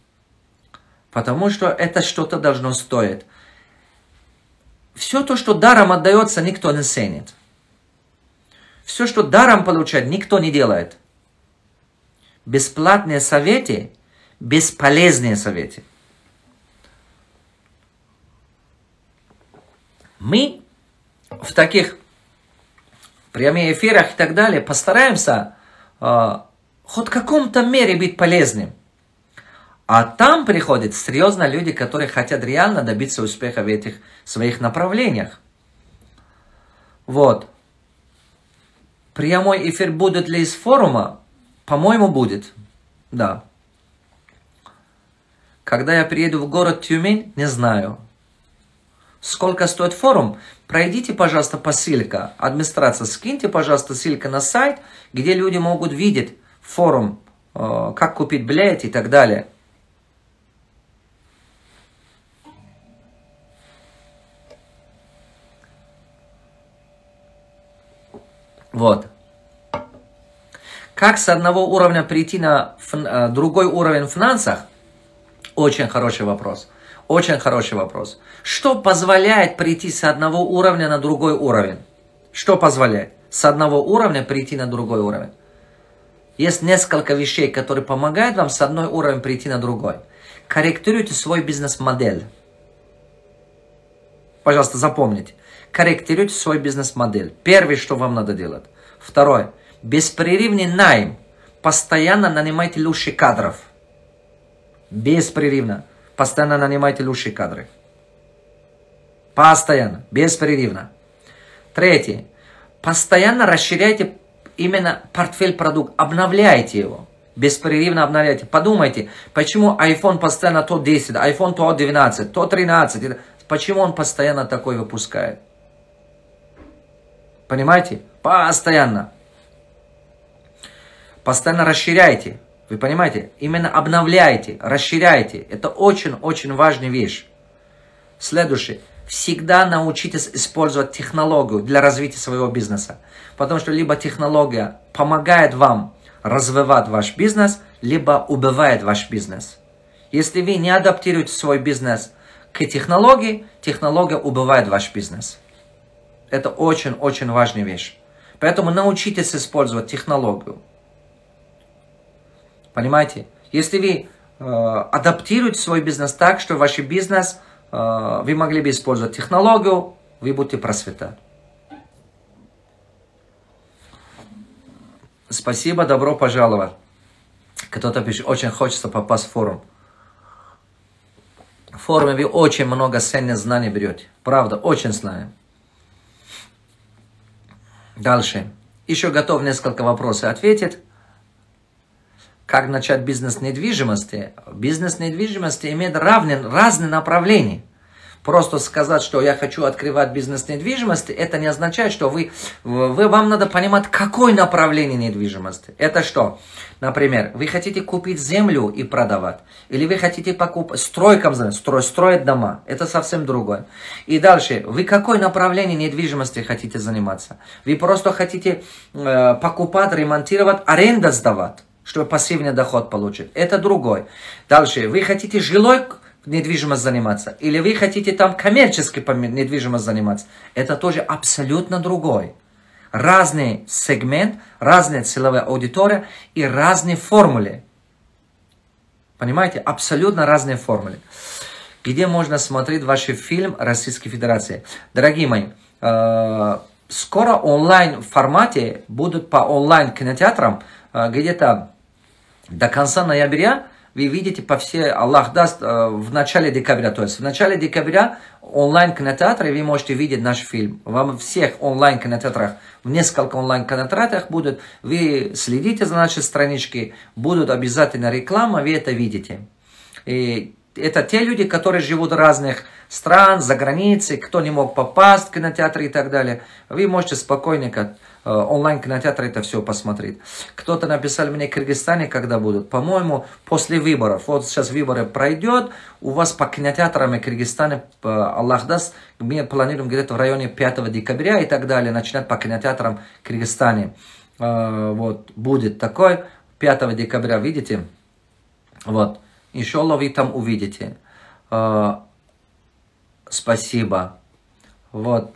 Потому что это что-то должно стоить. Все то, что даром отдается, никто не ценит. Все, что даром получает, никто не делает. Бесплатные советы, бесполезные советы. Мы в таких прямых эфирах и так далее постараемся хоть в каком-то мере быть полезным. А там приходят серьезно люди, которые хотят реально добиться успеха в этих своих направлениях. Вот. Прямой эфир будет ли из форума? По-моему, будет. Да. Когда я приеду в город Тюмень, не знаю. Сколько стоит форум? Пройдите, пожалуйста, по ссылке. Администрация, скиньте, пожалуйста, ссылку на сайт, где люди могут видеть форум, как купить билет и так далее. Вот. Как с одного уровня перейти на другой уровень в финансах? Очень хороший вопрос. Очень хороший вопрос. Что позволяет перейти с одного уровня на другой уровень? Что позволяет с одного уровня перейти на другой уровень? Есть несколько вещей, которые помогают вам с одной уровня перейти на другой. Корректируйте свой бизнес-модель. Пожалуйста, запомните. Корректируйте свой бизнес-модель. Первое, что вам надо делать. Второе. Беспрерывный найм. Постоянно нанимайте лучших кадров. Беспрерывно. Постоянно нанимайте лучшие кадры. Постоянно. Беспрерывно. Третье. Постоянно расширяйте именно портфель продуктов. Обновляйте его. Беспрерывно обновляйте. Подумайте, почему iPhone постоянно то 10, iPhone то 12, то 13. Почему он постоянно такой выпускает? Понимаете? Постоянно. Постоянно расширяйте. Вы понимаете? Именно обновляйте, расширяйте. Это очень-очень важная вещь. Следующее. Всегда научитесь использовать технологию для развития своего бизнеса. Потому что либо технология помогает вам развивать ваш бизнес, либо убивает ваш бизнес. Если вы не адаптируете свой бизнес к технологии, технология убивает ваш бизнес. Это очень-очень важная вещь. Поэтому научитесь использовать технологию. Понимаете? Если вы адаптируете свой бизнес так, что ваш бизнес, вы могли бы использовать технологию, вы будете процветать. Спасибо, добро пожаловать. Кто-то пишет, очень хочется попасть в форум. В форуме вы очень много ценных знаний берете. Правда, очень знаем. Дальше. Еще готов несколько вопросов ответить. Как начать бизнес недвижимости? Бизнес недвижимости имеет разные направления. Просто сказать, что я хочу открывать бизнес недвижимости, это не означает, что вам надо понимать, какое направление недвижимости. Это что? Например, вы хотите купить землю и продавать. Или вы хотите строить дома. Это совсем другое. И дальше, вы какое направление недвижимости хотите заниматься? Вы просто хотите покупать, ремонтировать, аренду сдавать, чтобы пассивный доход получить. Это другой. Дальше, вы хотите жилой недвижимость заниматься, или вы хотите там коммерческой недвижимость заниматься, это тоже абсолютно другой. Разный сегмент, разная целевая аудитория и разные формулы. Понимаете? Абсолютно разные формулы. Где можно смотреть ваш фильм Российской Федерации? Дорогие мои, скоро онлайн формате будут по онлайн кинотеатрам, где-то до конца ноября. Вы видите по всей, Аллах даст, в начале декабря. То есть в начале декабря онлайн-кинотеатры вы можете видеть наш фильм. Во всех онлайн-кинотеатрах, в несколько онлайн-кинотеатрах будут. Вы следите за нашей страничкой, будут обязательно реклама, вы это видите. И это те люди, которые живут в разных стран, за границей, кто не мог попасть в кинотеатры и так далее. Вы можете спокойненько онлайн-кинотеатр это все посмотреть. Кто-то написал мне в Кыргызстане, когда будут. По-моему, после выборов. Вот сейчас выборы пройдет. У вас по кинотеатрам в Кыргызстане, Аллах даст, мы планируем где-то в районе 5 декабря и так далее. Начинать по кинотеатрам в Кыргызстане. Вот, будет такой. 5 декабря, видите? Вот. Иншаллах, вы там увидите. Спасибо. Вот.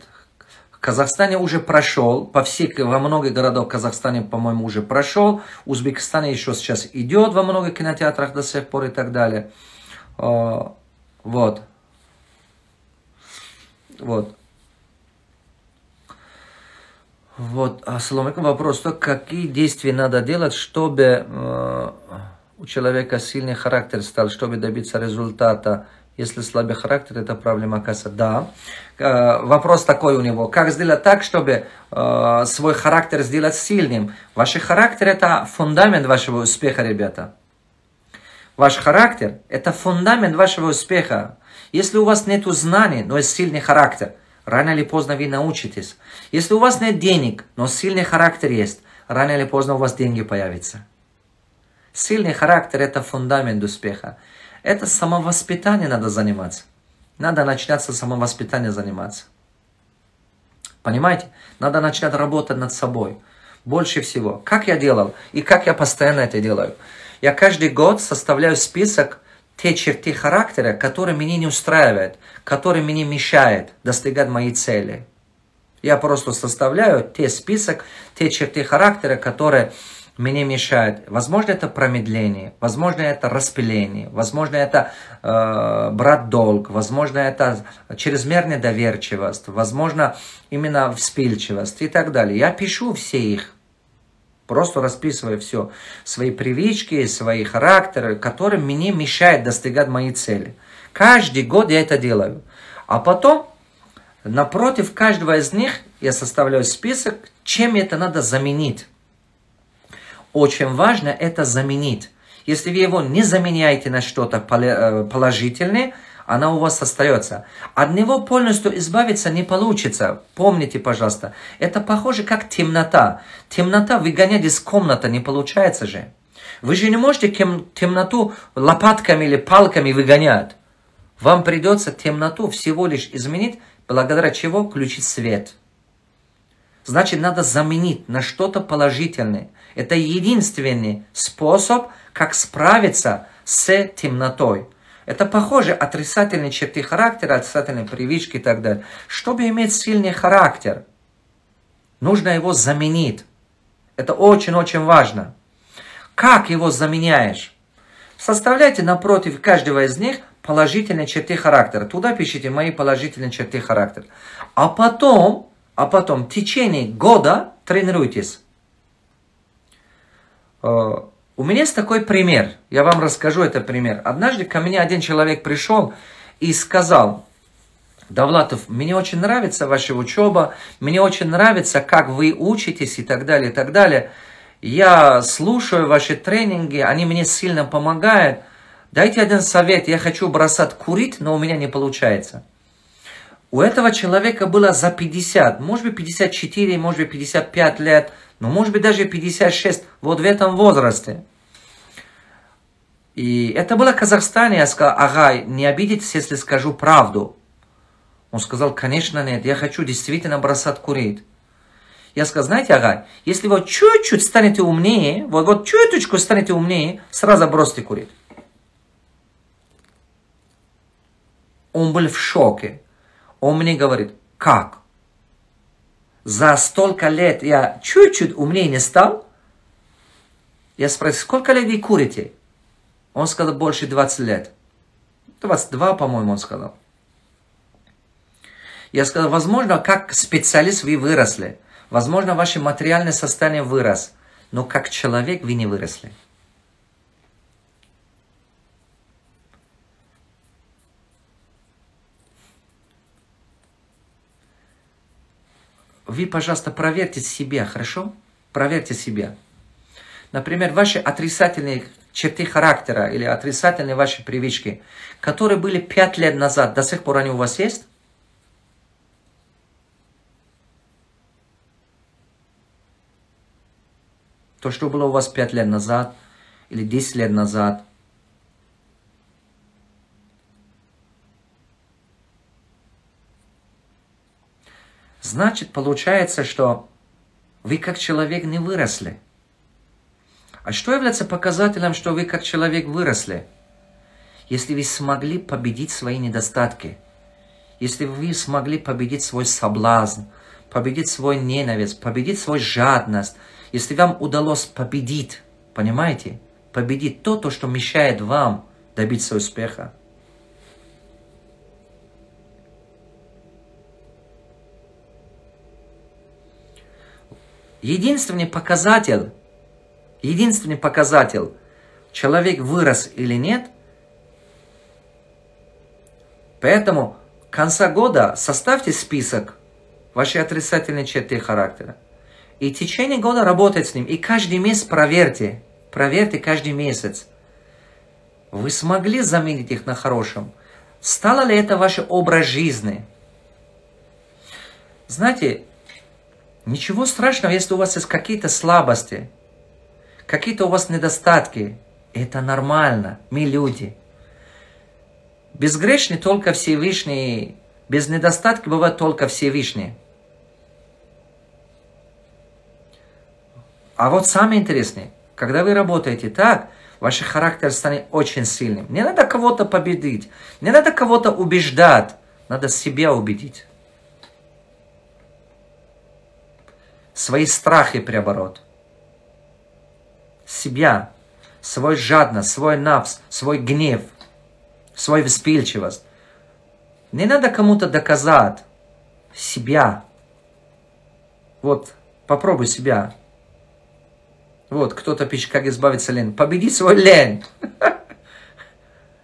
В Казахстане уже прошел, во многих городах Казахстана, по-моему, уже прошел. В Узбекистане еще сейчас идет во многих кинотеатрах до сих пор и так далее. Вот. Вот. Вот. Ассаламу алейкум. Вопрос, какие действия надо делать, чтобы у человека сильный характер стал, чтобы добиться результата? Если слабый характер, это проблема, оказывается. Да. Вопрос такой у него. Как сделать так, чтобы свой характер сделать сильным? Ваш характер – это фундамент вашего успеха, ребята. Ваш характер – это фундамент вашего успеха. Если у вас нет знаний, но есть сильный характер, рано или поздно вы научитесь. Если у вас нет денег, но сильный характер есть, рано или поздно у вас деньги появятся. Сильный характер – это фундамент успеха. Это самовоспитание надо заниматься. Надо начинать с самовоспитания заниматься. Понимаете? Надо начинать работать над собой. Больше всего. Как я делал и как я постоянно это делаю. Я каждый год составляю список те черты характера, которые меня не устраивают, которые мне мешают достигать моей цели. Я просто составляю те список, те черты характера, которые мне мешает. Возможно, это промедление, возможно, это распыление, возможно, это брать долг, возможно, это чрезмерная доверчивость, возможно, именно вспыльчивость и так далее. Я пишу все их, просто расписываю все, свои привычки, свои характеры, которые мне мешают достигать моей цели. Каждый год я это делаю. А потом, напротив каждого из них, я составляю список, чем это надо заменить. Очень важно это заменить. Если вы его не заменяете на что-то положительное, она у вас остается. От него полностью избавиться не получится. Помните, пожалуйста, это похоже как темнота. Темнота выгонять из комнаты не получается же. Вы же не можете темноту лопатками или палками выгонять. Вам придется темноту всего лишь изменить, благодаря чего включить свет. Значит, надо заменить на что-то положительное. Это единственный способ, как справиться с темнотой. Это похоже отрицательные черты характера, отрицательные привычки и так далее. Чтобы иметь сильный характер, нужно его заменить. Это очень-очень важно. Как его заменяешь? Составляйте напротив каждого из них положительные черты характера. Туда пишите мои положительные черты характера. А потом в течение года тренируйтесь. У меня есть такой пример. Я вам расскажу этот пример. Однажды ко мне один человек пришел и сказал: Давлатов, мне очень нравится ваша учеба, мне очень нравится, как вы учитесь и так далее, и так далее. Я слушаю ваши тренинги, они мне сильно помогают. Дайте один совет, я хочу бросать курить, но у меня не получается. У этого человека было за 50, может быть 54, может быть 55 лет, но может быть даже 56, вот в этом возрасте. И это было в Казахстане, я сказал: ага, не обидитесь, если скажу правду. Он сказал: конечно нет, я хочу действительно бросать курить. Я сказал: знаете, ага, если вы чуть-чуть станете умнее, вот чуть-чуть станете умнее, сразу бросьте курить. Он был в шоке. Он мне говорит: как? За столько лет я чуть-чуть умнее не стал? Я спросил: сколько лет вы курите? Он сказал: больше 20 лет. 22, по-моему, он сказал. Я сказал: возможно, как специалист вы выросли. Возможно, ваше материальное состояние вырос. Но как человек вы не выросли. Вы, пожалуйста, проверьте себя, хорошо? Проверьте себя. Например, ваши отрицательные черты характера или отрицательные ваши привычки, которые были 5 лет назад, до сих пор они у вас есть? То, что было у вас 5 лет назад или 10 лет назад. Значит, получается, что вы как человек не выросли. А что является показателем, что вы как человек выросли? Если вы смогли победить свои недостатки, если вы смогли победить свой соблазн, победить свой ненависть, победить свою жадность, если вам удалось победить, понимаете, победить то, что мешает вам добиться успеха. Единственный показатель, человек вырос или нет, поэтому к концу года составьте список вашей отрицательной черты характера. И в течение года работать с ним. И каждый месяц проверьте каждый месяц. Вы смогли заменить их на хорошем? Стало ли это ваш образ жизни? Знаете, ничего страшного, если у вас есть какие-то слабости, какие-то у вас недостатки. Это нормально, мы люди. Безгрешный только Всевышний, без недостатка бывает только Всевышний. А вот самое интересное, когда вы работаете так, ваш характер станет очень сильным. Не надо кого-то победить, не надо кого-то убеждать, надо себя убедить. Свои страхи преоборот. себя, свой жадность, свой навс, свой гнев, свою вспыльчивость. Не надо кому-то доказать себя. Вот, попробуй себя. Вот, кто-то пишет, как избавиться лень. Победи свой лень.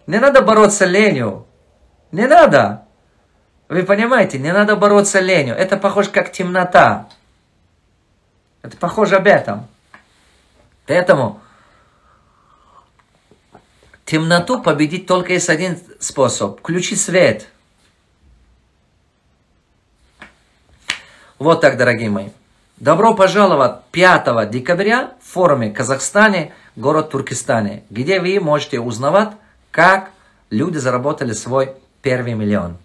Не надо бороться ленью. Не надо. Вы понимаете, не надо бороться ленью. Это похоже как темнота. Это похоже об этом. Поэтому темноту победить только есть один способ. Включи свет. Вот так, дорогие мои. Добро пожаловать 5 декабря в форуме в Казахстане, город Туркестане, где вы можете узнавать, как люди заработали свой первый миллион.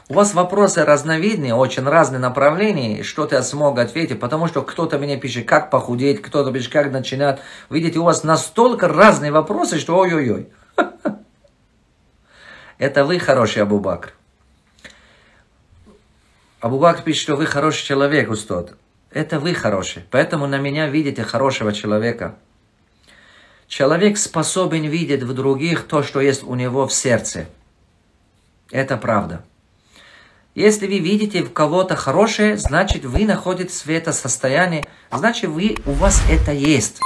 У вас вопросы разновидные, очень разные направления, что-то я смог ответить, потому что кто-то мне пишет, как похудеть, кто-то пишет, как начинать. Видите, у вас настолько разные вопросы, что ой-ой-ой. Это вы хороший Абу Бакр. Абу Бакр пишет, что вы хороший человек, Устод. Это вы хороший, поэтому на меня видите хорошего человека. Человек способен видеть в других то, что есть у него в сердце. Это правда. Если вы видите в кого-то хорошее, значит вы находитесь в этом состоянии, значит у вас это есть.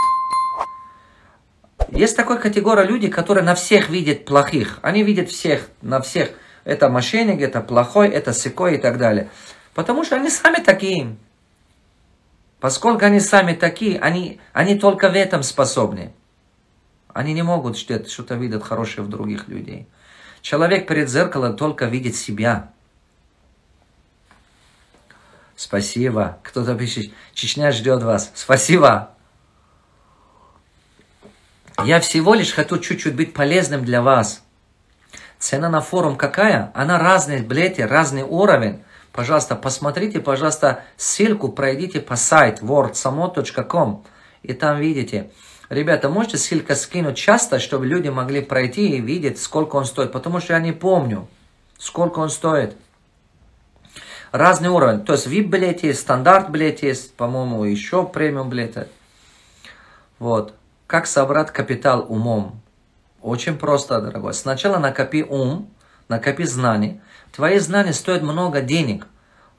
Есть такая категория людей, которые на всех видят плохих. Они видят всех, на всех. Это мошенник, это плохой, это сякой и так далее. Потому что они сами такие. Поскольку они сами такие, они только в этом способны. Они не могут что-то видеть хорошее в других людей. Человек перед зеркалом только видит себя. Спасибо. Кто-то пишет, Чечня ждет вас. Спасибо. Я всего лишь хочу чуть-чуть быть полезным для вас. Цена на форум какая? Она разная, блядь, разный уровень. Пожалуйста, посмотрите, пожалуйста, ссылку, пройдите по сайту wordsamo.com. И там видите. Ребята, можете ссылку скинуть часто, чтобы люди могли пройти и видеть, сколько он стоит. Потому что я не помню, сколько он стоит. Разный уровень. То есть VIP-билет есть, стандарт-билет есть, по-моему, еще премиум-билеты. Вот. Как собрать капитал умом? Очень просто, дорогой. Сначала накопи ум, накопи знания. Твои знания стоят много денег.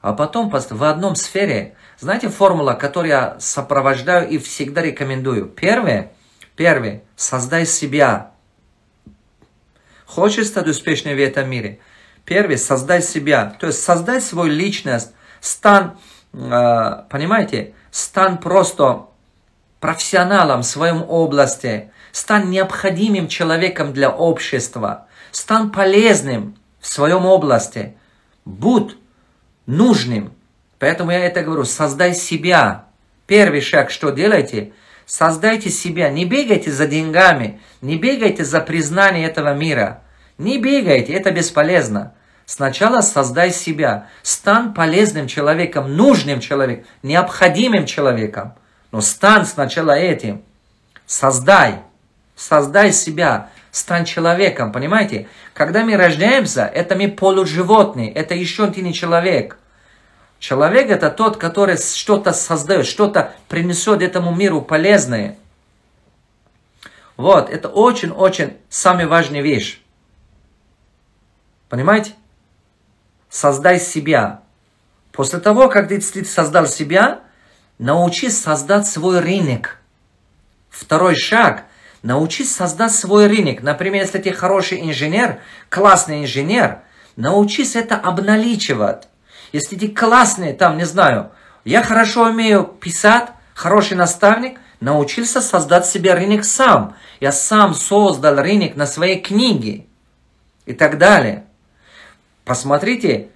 А потом в одном сфере, знаете, формула, которую я сопровождаю и всегда рекомендую. Первое, создай себя. Хочешь стать успешным в этом мире? Первое, создай себя. То есть создай свою личность. Понимаете, стань просто профессионалом в своем области. Стань необходимым человеком для общества. Стань полезным в своем области. Будь нужным. Поэтому я это говорю. Создай себя. Первый шаг, что делайте? Создайте себя. Не бегайте за деньгами. Не бегайте за признанием этого мира. Не бегайте. Это бесполезно. Сначала создай себя. Стань полезным человеком. Нужным человеком. Необходимым человеком. Но стань сначала этим. Создай. Создай себя. Стань человеком, понимаете? Когда мы рождаемся, это мы полуживотные. Это еще ты не человек. Человек это тот, который что-то создает, что-то принесет этому миру полезное. Вот, это очень-очень самая важная вещь. Понимаете? Создай себя. После того, как ты создал себя, научись создать свой рынок. Второй шаг. Научись создать свой рынок. Например, если ты хороший инженер, классный инженер, научись это обналичивать. Если ты классный, там, не знаю, я хорошо умею писать, хороший наставник, научился создать себе рынок сам. Я сам создал рынок на своей книге. И так далее. Посмотрите,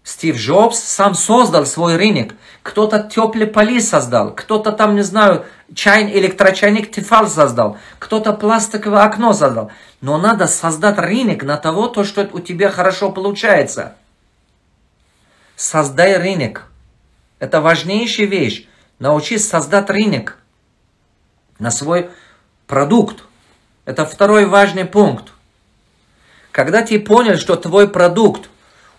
Стив Джобс сам создал свой рынок. Кто-то теплые поли создал, кто-то там, не знаю, электрочайник Тефал создал, кто-то пластиковое окно создал. Но надо создать рынок на того, то, что у тебя хорошо получается. Создай рынок. Это важнейшая вещь. Научись создать рынок на свой продукт. Это второй важный пункт. Когда ты понял, что твой продукт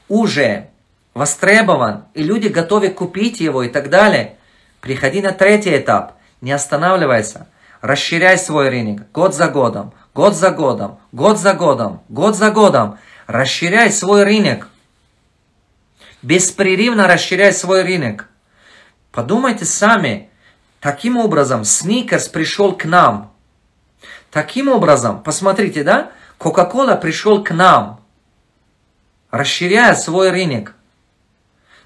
уже востребован, и люди готовы купить его и так далее, приходи на третий этап. Не останавливайся. Расширяй свой рынок. Год за годом, год за годом, год за годом, год за годом. Расширяй свой рынок. Беспрерывно расширяй свой рынок. Подумайте сами. Таким образом, Сникерс пришел к нам. Таким образом, посмотрите, да? Кока-кола пришел к нам, расширяя свой рынок.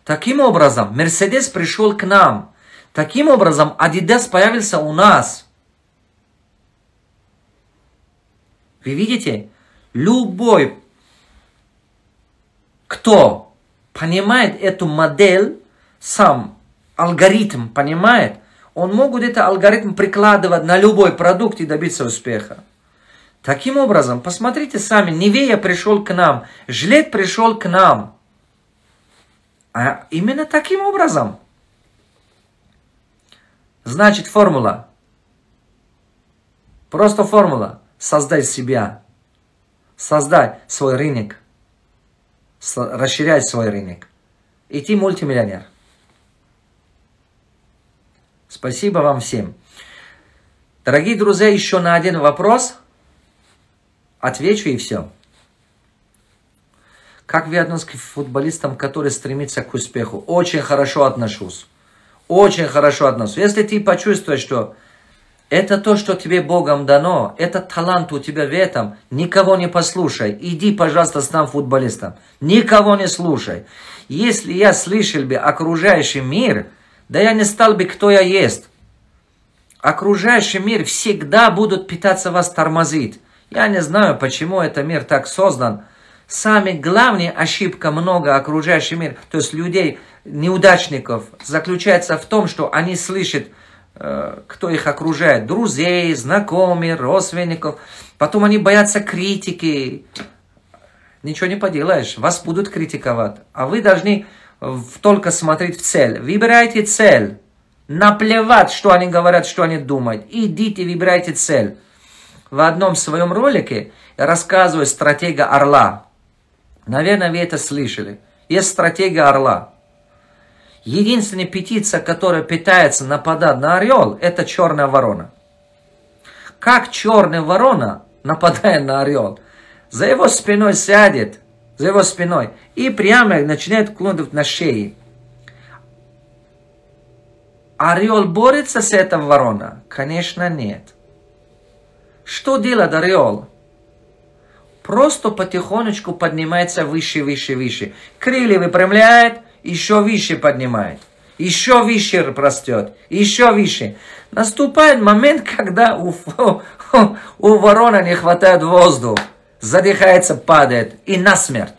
Таким образом, Мерседес пришел к нам. Таким образом, Адидас появился у нас. Вы видите? Любой, кто понимает эту модель, сам алгоритм понимает, он может этот алгоритм прикладывать на любой продукт и добиться успеха. Таким образом, посмотрите сами, Нивея пришел к нам, Жилет пришел к нам. А именно таким образом. Значит, формула. Просто формула. Создай себя. Создай свой рынок. Расширяй свой рынок. И ты мультимиллионер. Спасибо вам всем. Дорогие друзья, еще на один вопрос отвечу и все. Как вы относитесь к футболистам, которые стремятся к успеху? Очень хорошо отношусь. Очень хорошо отношусь. Если ты почувствуешь, что это то, что тебе Богом дано, это талант у тебя в этом, никого не послушай. Иди, пожалуйста, стань футболистом. Никого не слушай. Если я слышал бы окружающий мир, да я не стал бы, кто я есть. Окружающий мир всегда будут пытаться вас тормозить. Я не знаю, почему этот мир так создан. Самая главная ошибка много окружающий мир, то есть людей, неудачников, заключается в том, что они слышат, кто их окружает. Друзей, знакомых, родственников. Потом они боятся критики. Ничего не поделаешь, вас будут критиковать. А вы должны только смотреть в цель. Выбирайте цель. Наплевать, что они говорят, что они думают. Идите, выбирайте цель. В одном своем ролике я рассказываю стратегию орла. Наверное, вы это слышали. Есть стратегия орла. Единственная птица, которая пытается нападать на орел, это черная ворона. Как черная ворона нападает на орел? За его спиной сядет, за его спиной, и прямо начинает клонить на шее. Орел борется с этой вороной? Конечно, нет. Что делает орел? Просто потихонечку поднимается выше, выше, выше. Крылья выпрямляет, еще выше поднимает. Еще выше растет, еще выше. Наступает момент, когда у ворона не хватает воздуха. Задыхается, падает и насмерть.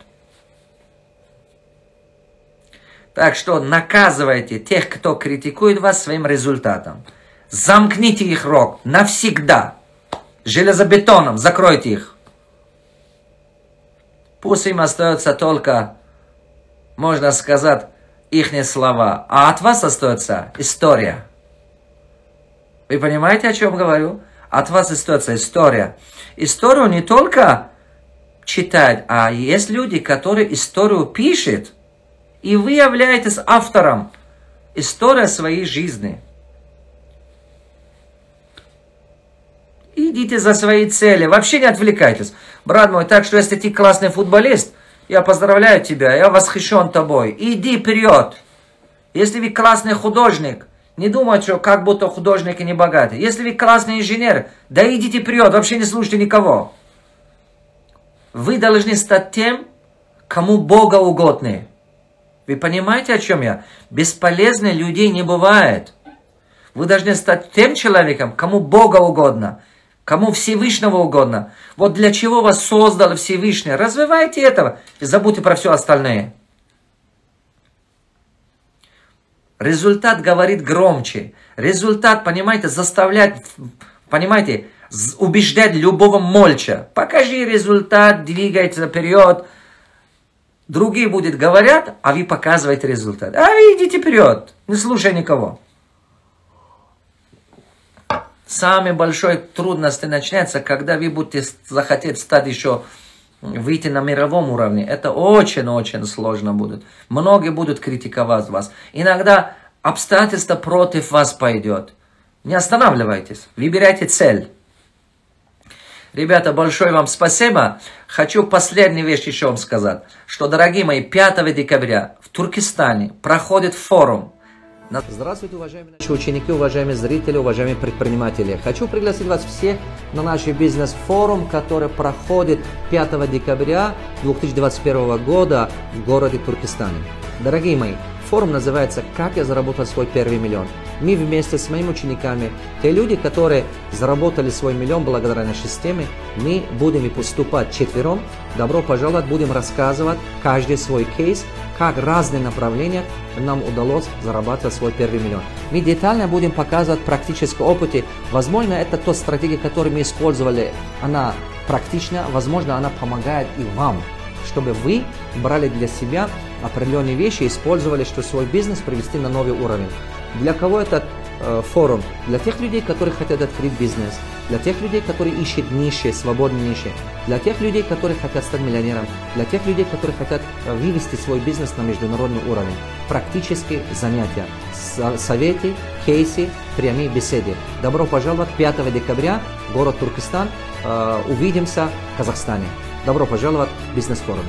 Так что наказывайте тех, кто критикует вас своим результатом. Замкните их рот навсегда. Железобетоном закройте их. Пусть им остается только, можно сказать, их слова. А от вас остается история. Вы понимаете, о чем говорю? От вас остается история. Историю не только читать, а есть люди, которые историю пишут. И вы являетесь автором истории своей жизни. Идите за свои цели. Вообще не отвлекайтесь. Брат мой, так что если ты классный футболист, я поздравляю тебя, я восхищен тобой. Иди вперед. Если вы классный художник, не думайте, что как будто художники не богаты. Если вы классный инженер, да идите вперед, вообще не слушайте никого. Вы должны стать тем, кому Бога угодны. Вы понимаете, о чем я? Бесполезных людей не бывает. Вы должны стать тем человеком, кому Бога угодно, кому Всевышнего угодно. Вот для чего вас создал Всевышний. Развивайте этого и забудьте про все остальное. Результат говорит громче. Результат, понимаете, заставляет, понимаете, убеждать любого молча. Покажи результат, двигайте вперед. Другие будут говорят, а вы показываете результат. А вы идите вперед, не слушай никого. Самые большие трудности начинаются, когда вы будете захотеть стать еще, выйти на мировом уровне. Это очень-очень сложно будет. Многие будут критиковать вас. Иногда обстоятельства против вас пойдет. Не останавливайтесь, выбирайте цель. Ребята, большое вам спасибо. Хочу последнюю вещь еще вам сказать, что, дорогие мои, 5 декабря в Туркестане проходит форум. Здравствуйте, уважаемые наши ученики, уважаемые зрители, уважаемые предприниматели. Хочу пригласить вас всех на наш бизнес-форум, который проходит 5 декабря 2021 года в городе Туркестане. Дорогие мои, форум называется «Как я заработал свой первый миллион». Мы вместе с моими учениками, те люди, которые заработали свой миллион благодаря нашей системе, мы будем поступать четвером. Добро пожаловать, будем рассказывать каждый свой кейс, как разные направления нам удалось зарабатывать свой первый миллион. Мы детально будем показывать практические опыты. Возможно, это та стратегия, которую мы использовали, она практична, возможно, она помогает и вам, чтобы вы брали для себя определенные вещи и использовали, чтобы свой бизнес привести на новый уровень. Для кого этот форум? Для тех людей, которые хотят открыть бизнес, для тех людей, которые ищут ниши, свободные ниши, для тех людей, которые хотят стать миллионером, для тех людей, которые хотят вывести свой бизнес на международный уровень. Практические занятия, советы, кейсы, прямые беседы. Добро пожаловать 5 декабря, город Туркестан. Увидимся в Казахстане. Добро пожаловать в бизнес-форум.